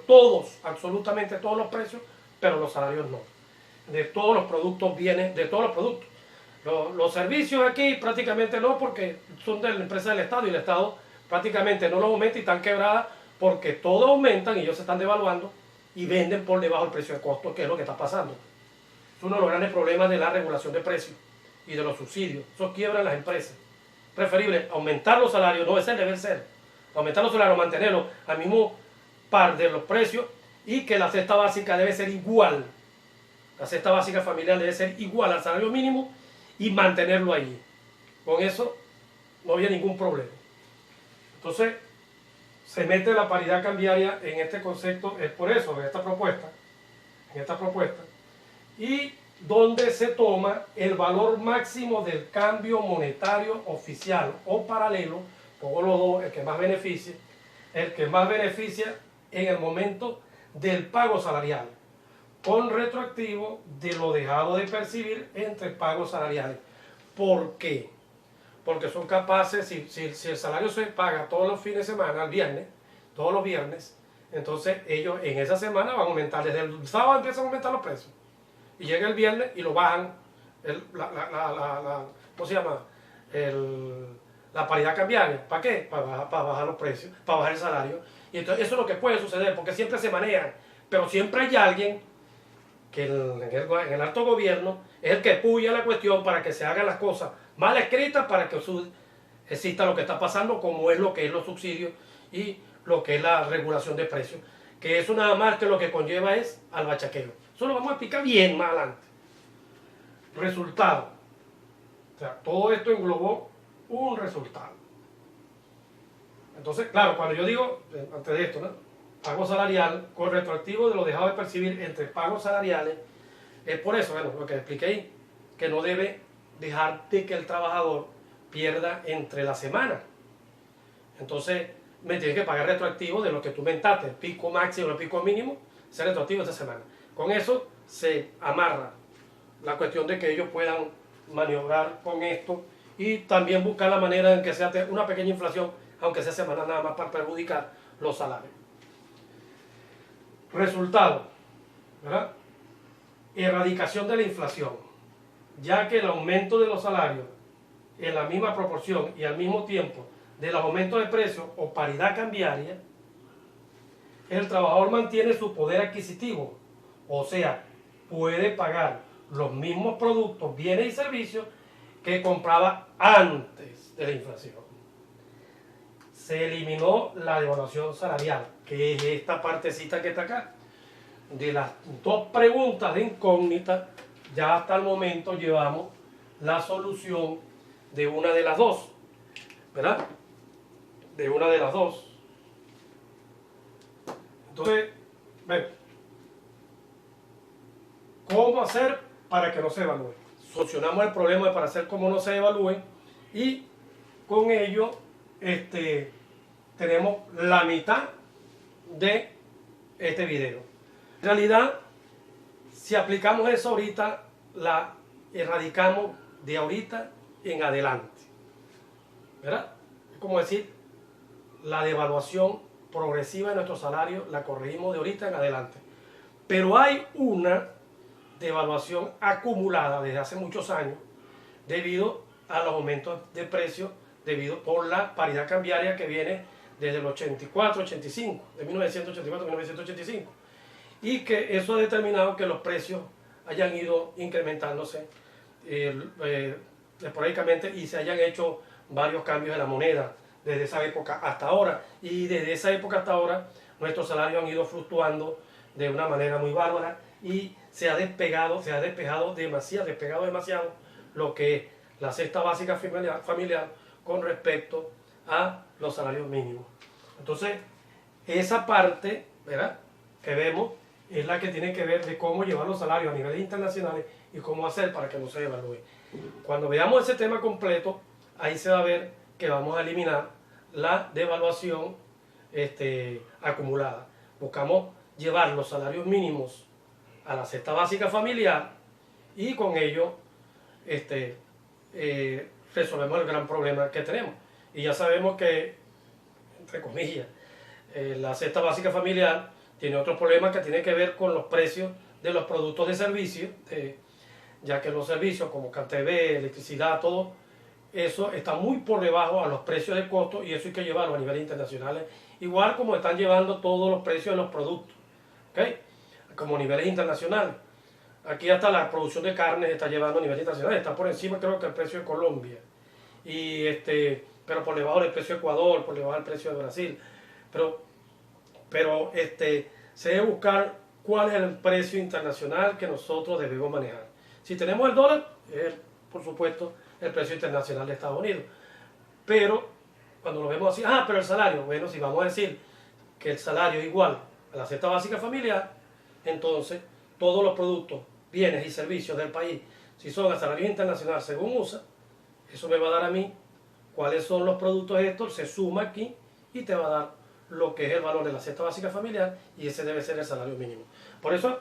[SPEAKER 1] absolutamente todos los precios, pero los salarios no. De todos los productos vienen, de todos los productos. Los servicios aquí prácticamente no, porque son de la empresa del Estado, y el Estado prácticamente no los aumenta y están quebradas porque todos aumentan y ellos se están devaluando y venden por debajo del precio de costo, que es lo que está pasando. Es uno de los grandes problemas de la regulación de precios y de los subsidios. Eso quiebra las empresas. Preferible aumentar los salarios, no, ese debe ser. Aumentar los salarios, mantenerlos al mismo par de los precios, y que la cesta básica debe ser igual. La cesta básica familiar debe ser igual al salario mínimo y mantenerlo ahí. Con eso no había ningún problema. Entonces, se mete la paridad cambiaria en este concepto, es por eso, en esta propuesta, y donde se toma el valor máximo del cambio monetario oficial o paralelo, pongo los dos, el que más beneficia en el momento del pago salarial, con retroactivo de lo dejado de percibir entre pagos salariales. ¿Por qué? Porque son capaces, si el salario se paga todos los fines de semana, todos los viernes, entonces ellos en esa semana van a aumentar, desde el sábado empiezan a aumentar los precios, y llega el viernes y lo bajan, ¿cómo se llama? La paridad cambiaria. ¿Para qué? Para bajar los precios, para bajar el salario. Y entonces eso es lo que puede suceder, porque siempre se manejan, pero siempre hay alguien que en el alto gobierno es el que puya la cuestión para que se hagan las cosas mal escritas, para que exista lo que está pasando, como es lo que es los subsidios y lo que es la regulación de precios, que eso nada más que lo que conlleva es al bachaqueo. Eso lo vamos a explicar bien más adelante. Resultado. O sea, todo esto englobó un resultado. Entonces, claro, cuando yo digo, antes de esto, ¿no?, pago salarial con retroactivo de lo dejado de percibir entre pagos salariales, es por eso, bueno, lo que expliqué ahí, que no debe dejar de que el trabajador pierda entre la semana. Entonces, me tienes que pagar retroactivo de lo que tú mentaste, el pico máximo, el pico mínimo, sea retroactivo esta semana. Con eso se amarra la cuestión de que ellos puedan maniobrar con esto y también buscar la manera en que sea una pequeña inflación, aunque sea semanal, nada más para perjudicar los salarios. Resultado, ¿verdad? Erradicación de la inflación, ya que el aumento de los salarios en la misma proporción y al mismo tiempo de los aumentos de precios o paridad cambiaria, el trabajador mantiene su poder adquisitivo, o sea, puede pagar los mismos productos, bienes y servicios que compraba antes de la inflación. Se eliminó la devaluación salarial, que es esta partecita que está acá. De las dos preguntas de incógnita, ya hasta el momento llevamos la solución de una de las dos, ¿verdad? De una de las dos. Entonces, ven, ¿cómo hacer para que no se evalúe? Solucionamos el problema de para hacer cómo no se evalúe y con ello tenemos la mitad de este video. En realidad, si aplicamos eso ahorita, la erradicamos de ahorita en adelante, ¿verdad? Es como decir, la devaluación progresiva de nuestro salario la corregimos de ahorita en adelante. Pero hay una devaluación acumulada desde hace muchos años debido a los aumentos de precios, debido por la paridad cambiaria que viene desde el 84, 85, de 1984 a 1985. Y que eso ha determinado que los precios hayan ido incrementándose esporádicamente y se hayan hecho varios cambios en la moneda desde esa época hasta ahora. Y desde esa época hasta ahora nuestros salarios han ido fluctuando de una manera muy bárbara y se ha despegado demasiado lo que es la cesta básica familiar con respecto a los salarios mínimos. Entonces, esa parte, ¿verdad?, que vemos es la que tiene que ver de cómo llevar los salarios a niveles internacionales y cómo hacer para que no se evalúe. Cuando veamos ese tema completo, ahí se va a ver que vamos a eliminar la devaluación acumulada. Buscamos llevar los salarios mínimos a la cesta básica familiar y con ello resolvemos el gran problema que tenemos. Y ya sabemos que, entre comillas, la cesta básica familiar tiene otros problemas que tienen que ver con los precios de los productos de servicio, ya que los servicios como CanTV, electricidad, todo eso está muy por debajo a los precios de costo y eso hay que llevarlo a niveles internacionales, igual como están llevando todos los precios de los productos, ¿okay?, como niveles internacionales. Aquí hasta la producción de carne está llevando a niveles internacionales, está por encima creo que el precio de Colombia, y pero por debajo del precio de Ecuador, por debajo del precio de Brasil, pero se debe buscar cuál es el precio internacional que nosotros debemos manejar. Si tenemos el dólar, es por supuesto el precio internacional de Estados Unidos. Pero cuando lo vemos así, pero el salario, bueno, si vamos a decir que el salario es igual a la cesta básica familiar, entonces todos los productos, bienes y servicios del país, si son a salario internacional según USA, eso me va a dar a mí cuáles son los productos estos, se suma aquí y te va a dar lo que es el valor de la cesta básica familiar y ese debe ser el salario mínimo. Por eso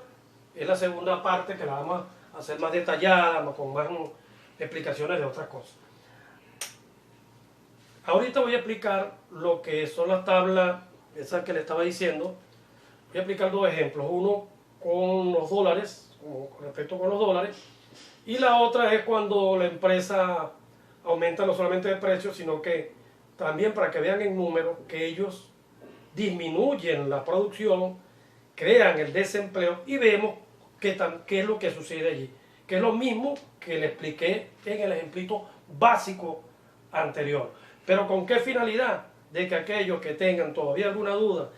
[SPEAKER 1] es la segunda parte que la vamos a hacer más detallada, con más explicaciones de otras cosas. Ahorita voy a explicar lo que son las tablas, esas que le estaba diciendo. Voy a explicar dos ejemplos, uno con los dólares, con respecto con los dólares, y la otra es cuando la empresa aumenta no solamente de precio, sino que también para que vean en números que ellos disminuyen la producción, crean el desempleo y vemos qué es lo que sucede allí, que es lo mismo que le expliqué en el ejemplito básico anterior. Pero ¿con qué finalidad? De que aquellos que tengan todavía alguna duda,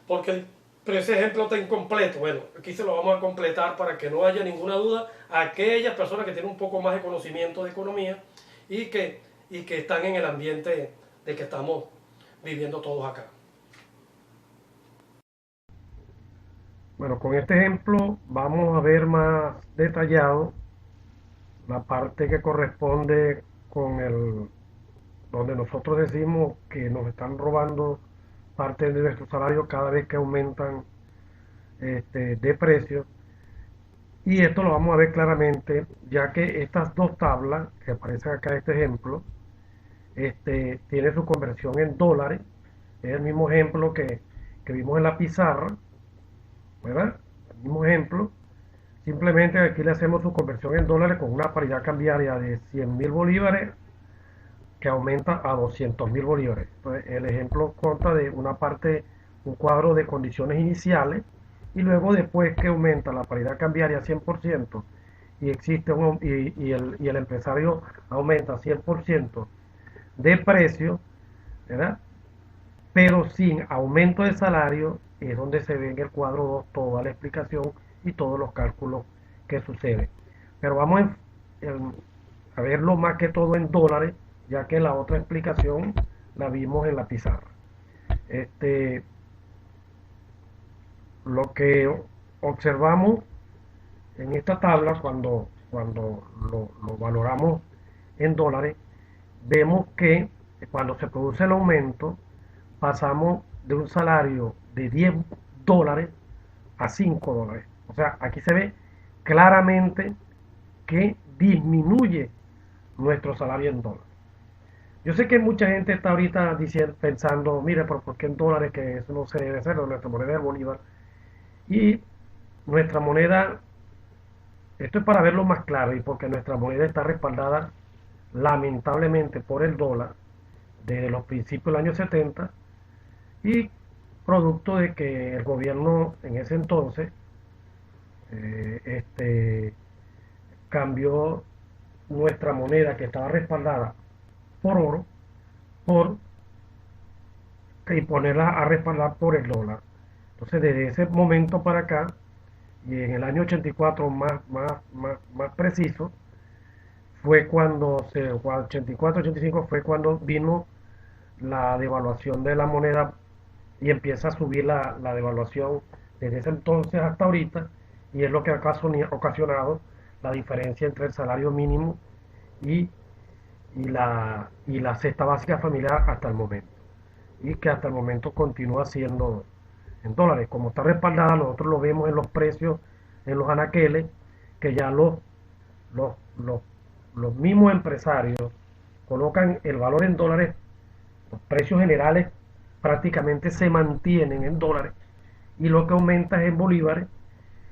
[SPEAKER 1] porque Pero ese ejemplo está incompleto. Bueno, aquí se lo vamos a completar para que no haya ninguna duda a aquellas personas que tienen un poco más de conocimiento de economía y que están en el ambiente de que estamos viviendo todos acá. Bueno, con este ejemplo vamos a ver más detallado la parte que corresponde con donde nosotros decimos que nos están robando parte de nuestro salario cada vez que aumentan de precio. Y esto lo vamos a ver claramente, ya que estas dos tablas que aparecen acá en este ejemplo, tiene su conversión en dólares. Es el mismo ejemplo que vimos en la pizarra, ¿verdad? El mismo ejemplo. Simplemente aquí le hacemos su conversión en dólares con una paridad cambiaria de 100.000 bolívares que aumenta a 200.000 bolívares. Entonces, el ejemplo consta de una parte, un cuadro de condiciones iniciales, y luego después que aumenta la paridad cambiaria 100% y existe y el empresario aumenta 100% de precio, ¿verdad? Pero sin aumento de salario, es donde se ve en el cuadro 2 toda la explicación y todos los cálculos que suceden. Pero vamos a verlo más que todo en dólares, ya que la otra explicación la vimos en la pizarra. Lo que observamos en esta tabla, cuando lo valoramos en dólares, vemos que cuando se produce el aumento, pasamos de un salario de 10 dólares a 5 dólares. O sea, aquí se ve claramente que disminuye nuestro salario en dólares. Yo sé que mucha gente está ahorita diciendo, pensando, mire, pero ¿por qué en dólares? Que eso no se debe hacer, nuestra moneda es Bolívar. Y nuestra moneda, esto es para verlo más claro, y porque nuestra moneda está respaldada lamentablemente por el dólar desde los principios del año 70, y producto de que el gobierno en ese entonces cambió nuestra moneda, que estaba respaldada por oro, por y ponerla a respaldar por el dólar. Entonces, desde ese momento para acá, y en el año 84 más preciso, fue cuando 84-85 fue cuando vino la devaluación de la moneda, y empieza a subir la devaluación desde ese entonces hasta ahorita, y es lo que ha ocasionado la diferencia entre el salario mínimo y, la cesta básica familiar hasta el momento, y que hasta el momento continúa siendo en dólares. Como está respaldada, nosotros lo vemos en los precios, en los anaqueles, que ya los, los, los mismos empresarios colocan el valor en dólares. Los precios generales prácticamente se mantienen en dólares, y lo que aumenta es en bolívares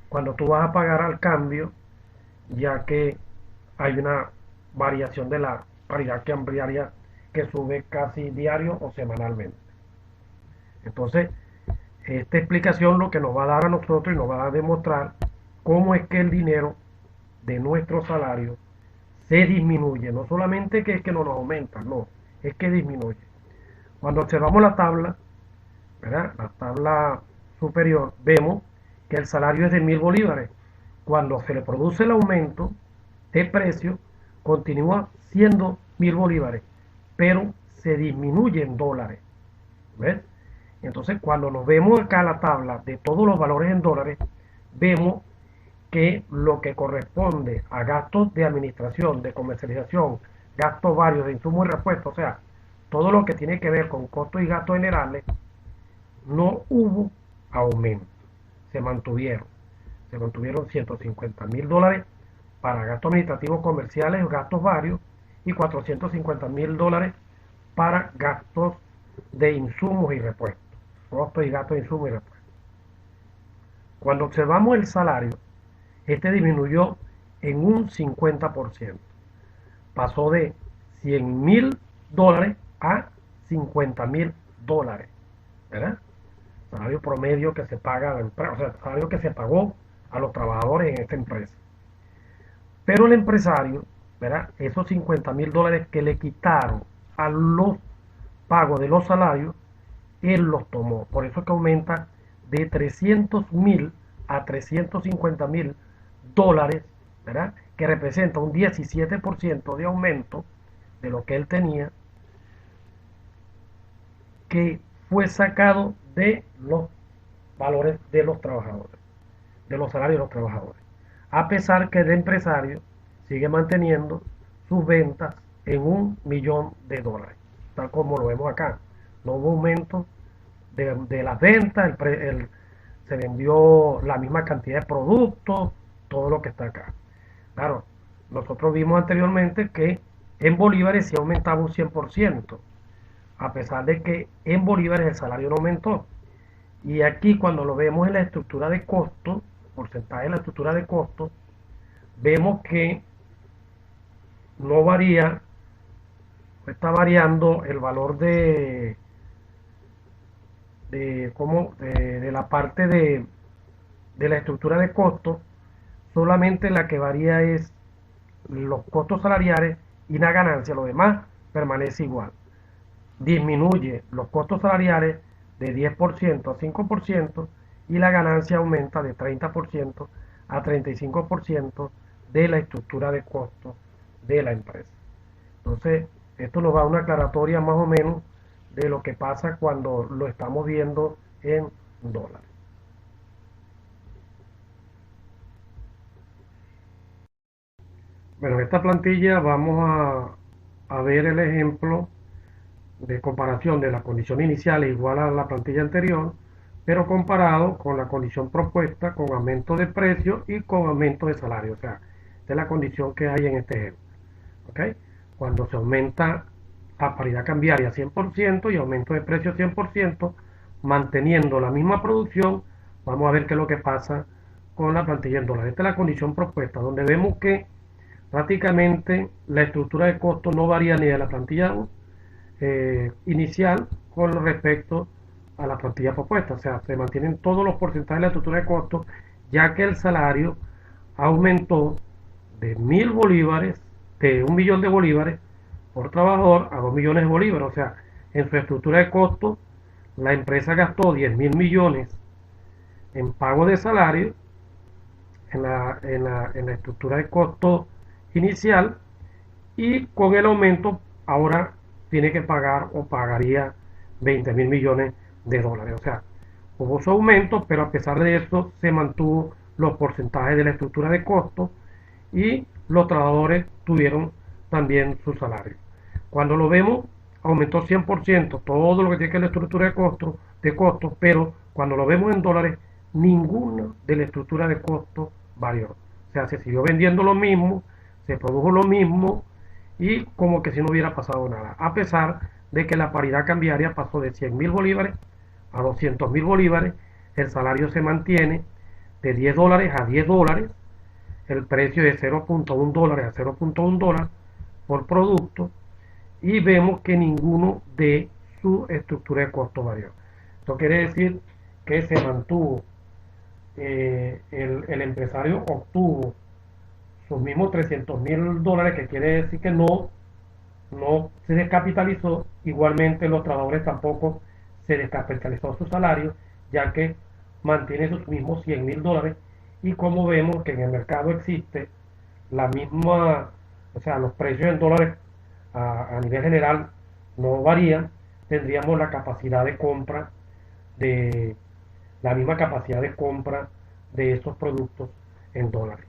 [SPEAKER 1] cuando tú vas a pagar al cambio, ya que hay una variación de la paridad cambiaria que sube casi diario o semanalmente. Entonces, esta explicación lo que nos va a dar a nosotros y nos va a demostrar cómo es que el dinero de nuestro salario se disminuye. No solamente que es que no nos aumenta, no, es que disminuye. Cuando observamos la tabla, ¿verdad? La tabla superior, vemos que el salario es de 1.000 bolívares. Cuando se le produce el aumento de precio, continúa siendo 1.000 bolívares, pero se disminuye en dólares. ¿Ves? Entonces, cuando nos vemos acá la tabla de todos los valores en dólares, vemos que lo que corresponde a gastos de administración, de comercialización, gastos varios de insumos y repuestos, o sea, todo lo que tiene que ver con costos y gastos generales, no hubo aumento, se mantuvieron 150.000 dólares para gastos administrativos comerciales o gastos varios, y 450.000 dólares para gastos de insumos y repuestos, costos y gastos de insumos y repuestos. Cuando observamos el salario, este disminuyó en un 50%, pasó de 100.000 dólares a 50.000 dólares, ¿verdad? Salario promedio que se paga a la empresa, o sea, salario que se pagó a los trabajadores en esta empresa. Pero el empresario, ¿verdad? Esos 50.000 dólares que le quitaron a los pagos de los salarios, él los tomó. Por eso es que aumenta de 300.000 a 350.000 dólares, ¿verdad? Que representa un 17% de aumento de lo que él tenía, que fue sacado de los valores de los trabajadores, de los salarios de los trabajadores. A pesar que el empresario sigue manteniendo sus ventas en $1.000.000, tal como lo vemos acá. No hubo aumento de las ventas, se vendió la misma cantidad de productos, todo lo que está acá. Claro, nosotros vimos anteriormente que en bolívares sí aumentaba un 100%, a pesar de que en bolívares el salario no aumentó. Y aquí cuando lo vemos en la estructura de costo, porcentaje de la estructura de costo, vemos que no varía, está variando el valor de la parte de la estructura de costo, solamente la que varía es los costos salariales y la ganancia, lo demás permanece igual. Disminuye los costos salariales de 10% a 5% y la ganancia aumenta de 30% a 35% de la estructura de costos de la empresa. Entonces, esto nos da una aclaratoria más o menos de lo que pasa cuando lo estamos viendo en dólares. Bueno, en esta plantilla vamos a ver el ejemplo de comparación de la condición inicial igual a la plantilla anterior, pero comparado con la condición propuesta con aumento de precio y con aumento de salario. O sea, esta es la condición que hay en este ejemplo. ¿Okay? Cuando se aumenta la paridad cambiaria 100% y aumento de precio 100%, manteniendo la misma producción, vamos a ver qué es lo que pasa con la plantilla en dólares. Esta es la condición propuesta, donde vemos que prácticamente la estructura de costos no varía ni de la plantilla inicial con respecto a la plantilla propuesta. O sea, se mantienen todos los porcentajes de la estructura de costos, ya que el salario aumentó de 1.000 bolívares, de 1.000.000 de bolívares por trabajador a 2.000.000 de bolívares. O sea, en su estructura de costos, la empresa gastó 10.000.000.000 en pago de salario en la estructura de costo inicial, y con el aumento ahora tiene que pagar o pagaría 20.000.000.000 de dólares. O sea, hubo su aumento, pero a pesar de eso se mantuvo los porcentajes de la estructura de costo y los trabajadores tuvieron también su salario. Cuando lo vemos, aumentó 100% todo lo que tiene que ver la estructura de costos, pero cuando lo vemos en dólares, ninguna de la estructura de costos varió. O sea, se siguió vendiendo lo mismo, se produjo lo mismo y como que si no hubiera pasado nada, a pesar de que la paridad cambiaria pasó de 100.000 bolívares a 200.000 bolívares, el salario se mantiene de 10 dólares a 10 dólares, el precio de 0.1 dólares a 0.1 dólar por producto, y vemos que ninguno de su estructura de costo varió. Esto quiere decir que se mantuvo, el empresario obtuvo sus mismos 300.000 dólares, que quiere decir que no se descapitalizó. Igualmente los trabajadores tampoco se descapitalizó su salario, ya que mantiene sus mismos 100.000 dólares. Y como vemos que en el mercado existe la misma, o sea, los precios en dólares a nivel general no varían, tendríamos la capacidad de compra de la misma capacidad de compra de estos productos en dólares.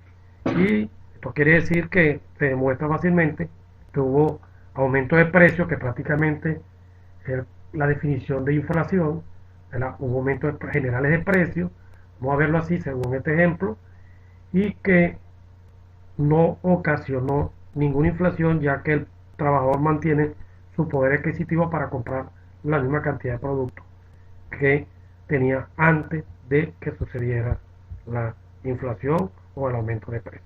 [SPEAKER 1] Y esto quiere decir que se demuestra fácilmente que hubo aumento de precios, que prácticamente es la definición de inflación, ¿verdad? Hubo aumentos generales de precios, vamos a verlo así según este ejemplo, y que no ocasionó ninguna inflación, ya que el trabajador mantiene su poder adquisitivo para comprar la misma cantidad de productos que tenía antes de que sucediera la inflación o el aumento de precios.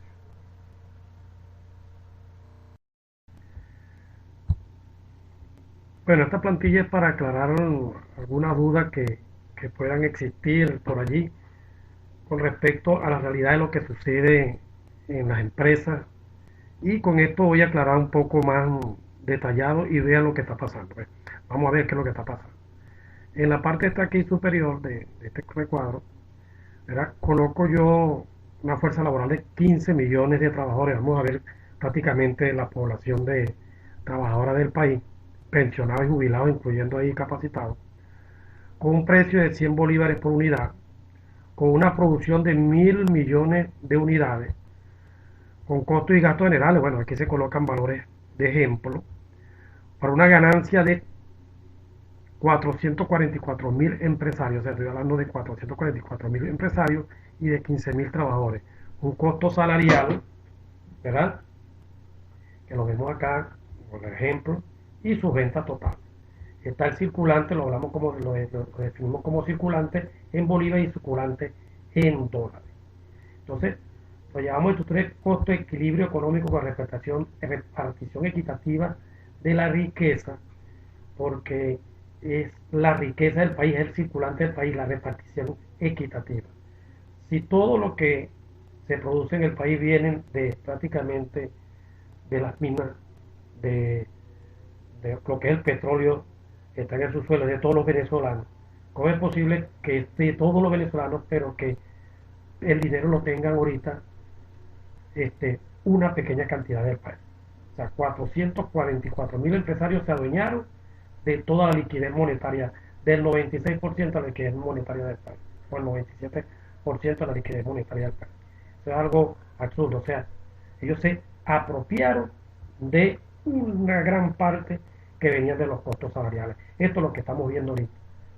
[SPEAKER 1] Bueno, esta plantilla es para aclarar algunas dudas que puedan existir por allí con respecto a la realidad de lo que sucede en las empresas, y con esto voy a aclarar un poco más detallado y vean lo que está pasando. Vamos a ver qué es lo que está pasando. En la parte esta aquí superior de este recuadro, ¿verdad? Coloco yo una fuerza laboral de 15 millones de trabajadores. Vamos a ver prácticamente la población de trabajadora del país, pensionados y jubilados, incluyendo ahí capacitados, con un precio de 100 bolívares por unidad, con una producción de 1.000 millones de unidades, con costos y gastos generales. Bueno, aquí se colocan valores de ejemplo, para una ganancia de 444.000 empresarios. O sea, estoy hablando de 444.000 empresarios y de 15.000 trabajadores. Un costo salarial, ¿verdad? Que lo vemos acá, por ejemplo, y su venta total. Está el circulante, lo hablamos como lo definimos como circulante en bolívares y circulante en dólares. Entonces, lo llamamos estructura de costo, equilibrio económico con repartición equitativa de la riqueza, porque es la riqueza del país, es el circulante del país, la repartición equitativa. Si todo lo que se produce en el país viene de prácticamente de las minas, de, de lo que es el petróleo que está en el subsuelo, de todos los venezolanos, ¿cómo es posible que esté todos los venezolanos, pero que el dinero lo tengan ahorita una pequeña cantidad del país? O sea, 444.000 empresarios se adueñaron de toda la liquidez monetaria, del 96% de la liquidez monetaria del país, o el 97% de la liquidez monetaria del país. Eso es algo absurdo. O sea, ellos se apropiaron de una gran parte que venía de los costos salariales. Esto es lo que estamos viendo ahorita.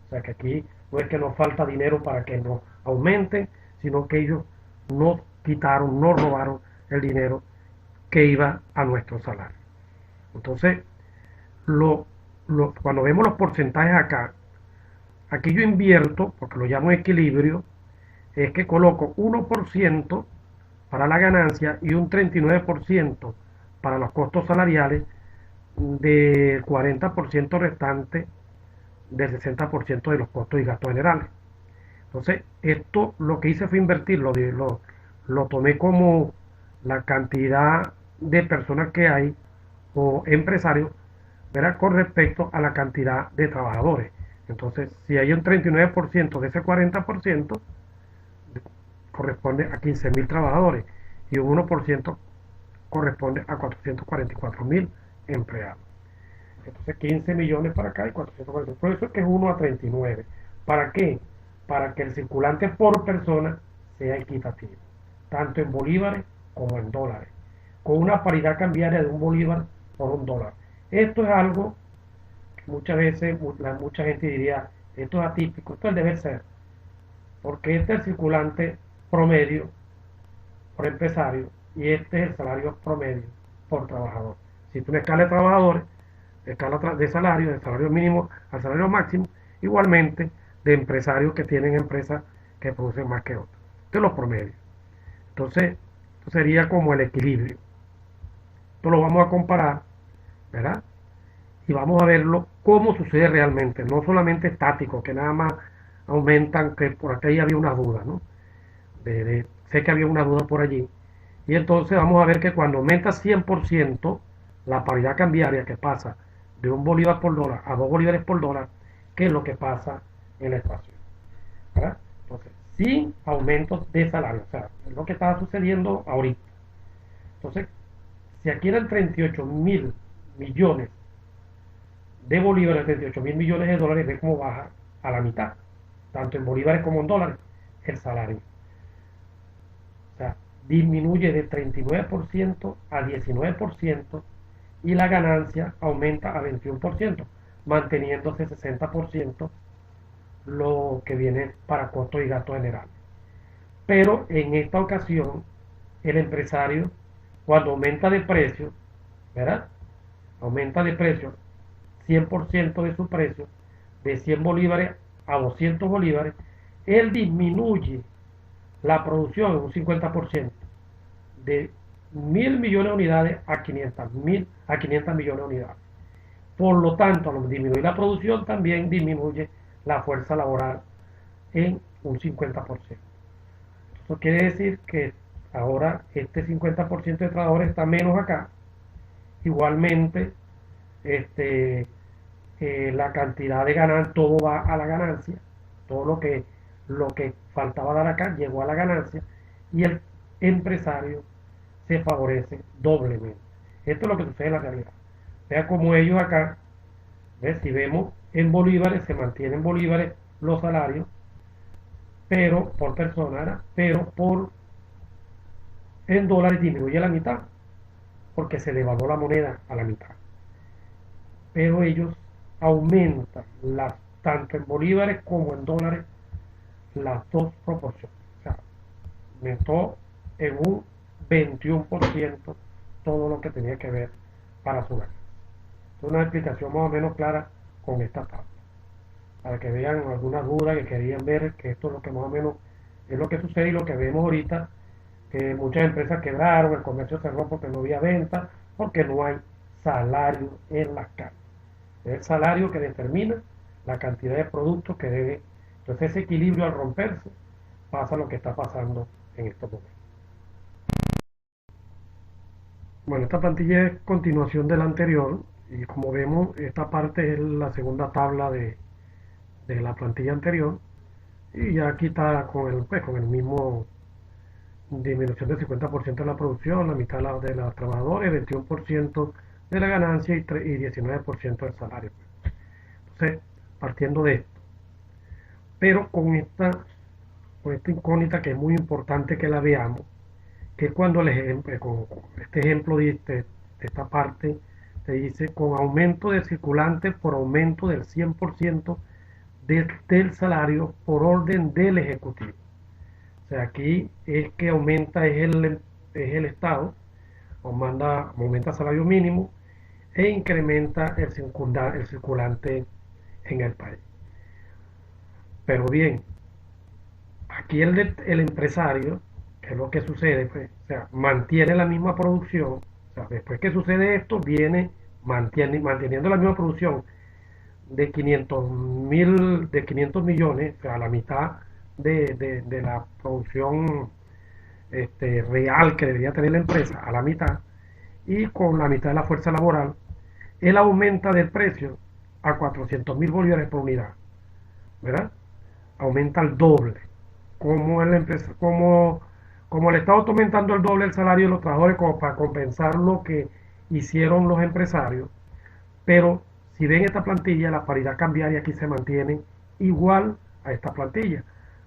[SPEAKER 1] O sea, que aquí no es que nos falta dinero para que nos aumenten, sino que ellos nos quitaron, nos robaron el dinero que iba a nuestro salario. Entonces, cuando vemos los porcentajes acá, aquí yo invierto, porque lo llamo equilibrio, es que coloco 1% para la ganancia y un 39% para los costos salariales, del 40% restante del 60% de los costos y gastos generales. Entonces, esto lo que hice fue invertirlo, lo tomé como la cantidad de personas que hay o empresarios, ¿verdad? Con respecto a la cantidad de trabajadores. Entonces, si hay un 39% de ese 40%, corresponde a 15.000 trabajadores y un 1% corresponde a 444.000 empleados. Entonces 15 millones para acá y 440. Por eso es que es 1 a 39. ¿Para qué? Para que el circulante por persona sea equitativo, tanto en bolívares como en dólares, con una paridad cambiaria de un bolívar por un dólar. Esto es algo que muchas veces mucha gente diría, esto es atípico, esto es el deber ser, porque este es el circulante promedio por empresario y este es el salario promedio por trabajador. Si tú una escala de trabajadores, escala de salario, de salario mínimo al salario máximo, igualmente de empresarios que tienen empresas que producen más que otros. Esto es los promedios. Entonces, esto sería como el equilibrio. Esto lo vamos a comparar, ¿verdad? Y vamos a verlo cómo sucede realmente, no solamente estático, que nada más aumentan, que por aquí había una duda, ¿no? Sé que había una duda por allí. Y entonces vamos a ver que cuando aumenta 100% la paridad cambiaria, que pasa de un bolívar por dólar a 2 bolívares por dólar, ¿qué es lo que pasa en la ecuación? ¿Verdad? Entonces, sin aumentos de salario, o sea, es lo que estaba sucediendo ahorita. Entonces, si aquí eran 38.000 millones de bolívares, 38.000 millones de dólares, ve cómo baja a la mitad, tanto en bolívares como en dólares, el salario. O sea, disminuye de 39% a 19% y la ganancia aumenta a 21%, manteniéndose 60% lo que viene para costos y gastos generales. Pero en esta ocasión, el empresario, cuando aumenta de precio, ¿verdad? Aumenta de precio 100% de su precio, de 100 bolívares a 200 bolívares, él disminuye la producción en un 50%, de 1.000 millones de unidades a 500 millones de unidades. Por lo tanto, al disminuir la producción, también disminuye la fuerza laboral en un 50%. Eso quiere decir que ahora este 50% de trabajadores está menos acá. Igualmente, la cantidad de ganancia, todo va a la ganancia, todo lo que faltaba dar acá llegó a la ganancia y el empresario se favorece doblemente. Esto es lo que sucede en la realidad. Vea como ellos acá, ¿ves? Si vemos en bolívares, se mantienen bolívares los salarios, pero por persona, ¿verdad? Pero en dólares disminuye la mitad, porque se devaluó la moneda a la mitad. Pero ellos aumentan tanto en bolívares como en dólares las dos proporciones. O sea, aumentó en un 21% todo lo que tenía que ver para su ganancia. Es una explicación más o menos clara con esta tabla, para que vean alguna duda que querían ver, que esto es lo que más o menos es lo que sucede y lo que vemos ahorita, que muchas empresas quebraron, el comercio cerró porque no había venta, porque no hay salario en las calles. Es el salario que determina la cantidad de productos que debe. Entonces ese equilibrio al romperse pasa lo que está pasando en estos momentos. Bueno, esta plantilla es continuación de la anterior y como vemos esta parte es la segunda tabla de la plantilla anterior y ya aquí está con el mismo disminución del 50% de la producción, la mitad de los trabajadores, 21% de la ganancia y 19% del salario. Entonces, partiendo de esto, pero con esta incógnita que es muy importante que la veamos, que es cuando con este ejemplo de esta parte, te dice con aumento de circulante por aumento del 100% del salario por orden del Ejecutivo. O sea, aquí es que aumenta es el Estado, aumenta el salario mínimo e incrementa el circulante en el país. Pero bien, aquí el empresario, que es lo que sucede, pues, o sea, mantiene la misma producción, o sea, después que sucede esto, manteniendo la misma producción de 500 millones, o sea, la mitad de la producción real que debería tener la empresa, a la mitad, y con la mitad de la fuerza laboral, él aumenta del precio a 400.000 bolívares por unidad, ¿verdad? Aumenta el doble. Como el, empresa, como el Estado está aumentando el doble el salario de los trabajadores como para compensar lo que hicieron los empresarios, pero si ven esta plantilla, la paridad cambiaria aquí se mantiene igual a esta plantilla,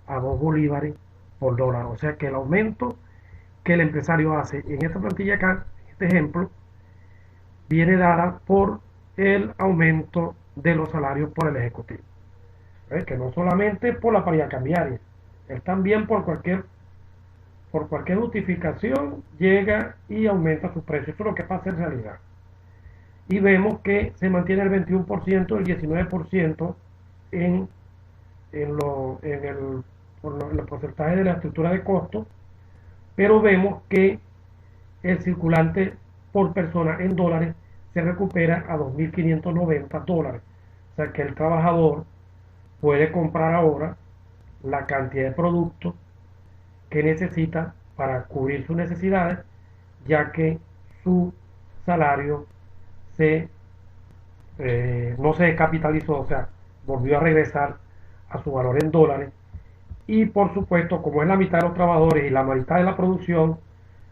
[SPEAKER 1] a 2 bolívares por dólar. O sea que el aumento que el empresario hace en esta plantilla acá, en este ejemplo, viene dada por el aumento de los salarios por el Ejecutivo. Que no solamente por la paridad cambiaria, él también por cualquier justificación llega y aumenta sus precios. Eso es lo que pasa en realidad. Y vemos que se mantiene el 21%, el 19% en, en el porcentaje de la estructura de costos, pero vemos que el circulante por persona en dólares se recupera a $2.590. O sea que el trabajador puede comprar ahora la cantidad de productos que necesita para cubrir sus necesidades, ya que su salario no se descapitalizó, o sea, volvió a regresar a su valor en dólares. Y por supuesto, como es la mitad de los trabajadores y la mitad de la producción,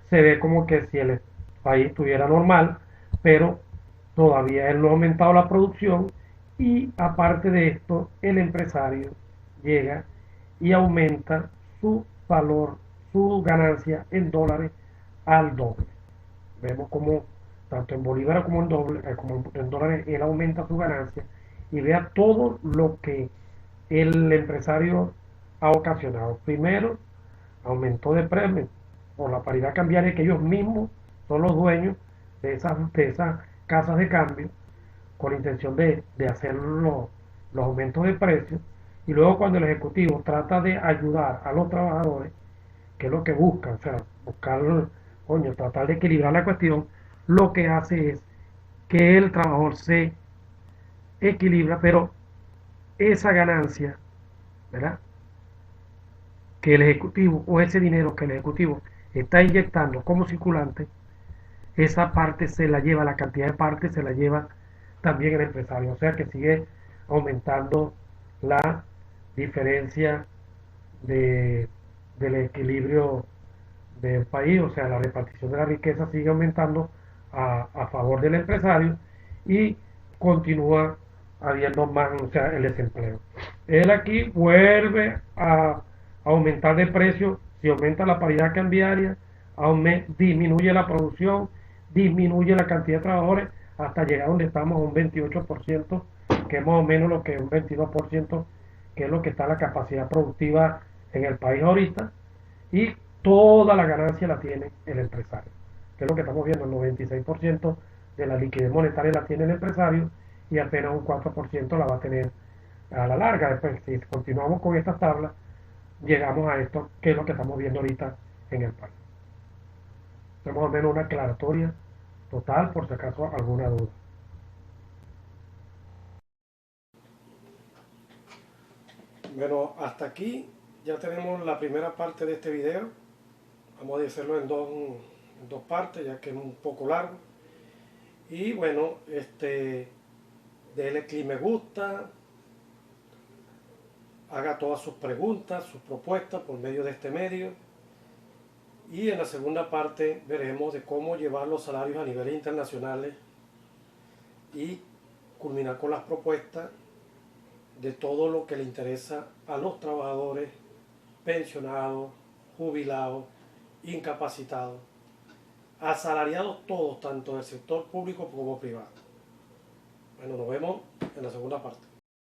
[SPEAKER 1] se ve como que si el país estuviera normal, pero todavía él no ha aumentado la producción y aparte de esto, el empresario llega y aumenta su valor, su ganancia en dólares al doble. Vemos como tanto en bolívares como como en dólares él aumenta su ganancia y vea todo lo que el empresario ha ocasionado. Primero, aumento de premios por la paridad cambiaria que ellos mismos son los dueños de esas casas de cambio con la intención de hacer los aumentos de precios y luego cuando el ejecutivo trata de ayudar a los trabajadores, que es lo que busca, o sea, buscar, tratar de equilibrar la cuestión, lo que hace es que el trabajador se equilibra, pero esa ganancia, ¿verdad? Que el ejecutivo o ese dinero que el ejecutivo está inyectando como circulante, esa parte se la lleva, la cantidad de parte se la lleva también el empresario. O sea que sigue aumentando la diferencia de, del equilibrio del país, o sea, la repartición de la riqueza sigue aumentando a favor del empresario y continúa habiendo más, o sea, el desempleo. Él aquí vuelve a aumentar de precio, si aumenta la paridad cambiaria, disminuye la producción, disminuye la cantidad de trabajadores hasta llegar donde estamos a un 28%, que es más o menos lo que es un 22%, que es lo que está la capacidad productiva en el país ahorita, y toda la ganancia la tiene el empresario, que es lo que estamos viendo. El 96% de la liquidez monetaria la tiene el empresario y apenas un 4% la va a tener a la larga. Después, si continuamos con estas tablas, llegamos a esto, que es lo que estamos viendo ahorita en el país. Tenemos al menos una aclaratoria total, por si acaso alguna duda. Bueno, hasta aquí ya tenemos la primera parte de este video. Vamos a hacerlo en dos partes, ya que es un poco largo. Y bueno, déle clic me gusta, haga todas sus preguntas, sus propuestas por medio de este medio. Y en la segunda parte veremos de cómo llevar los salarios a niveles internacionales y culminar con las propuestas de todo lo que le interesa a los trabajadores, pensionados, jubilados, incapacitados, asalariados todos, tanto del sector público como privado. Bueno, nos vemos en la segunda parte.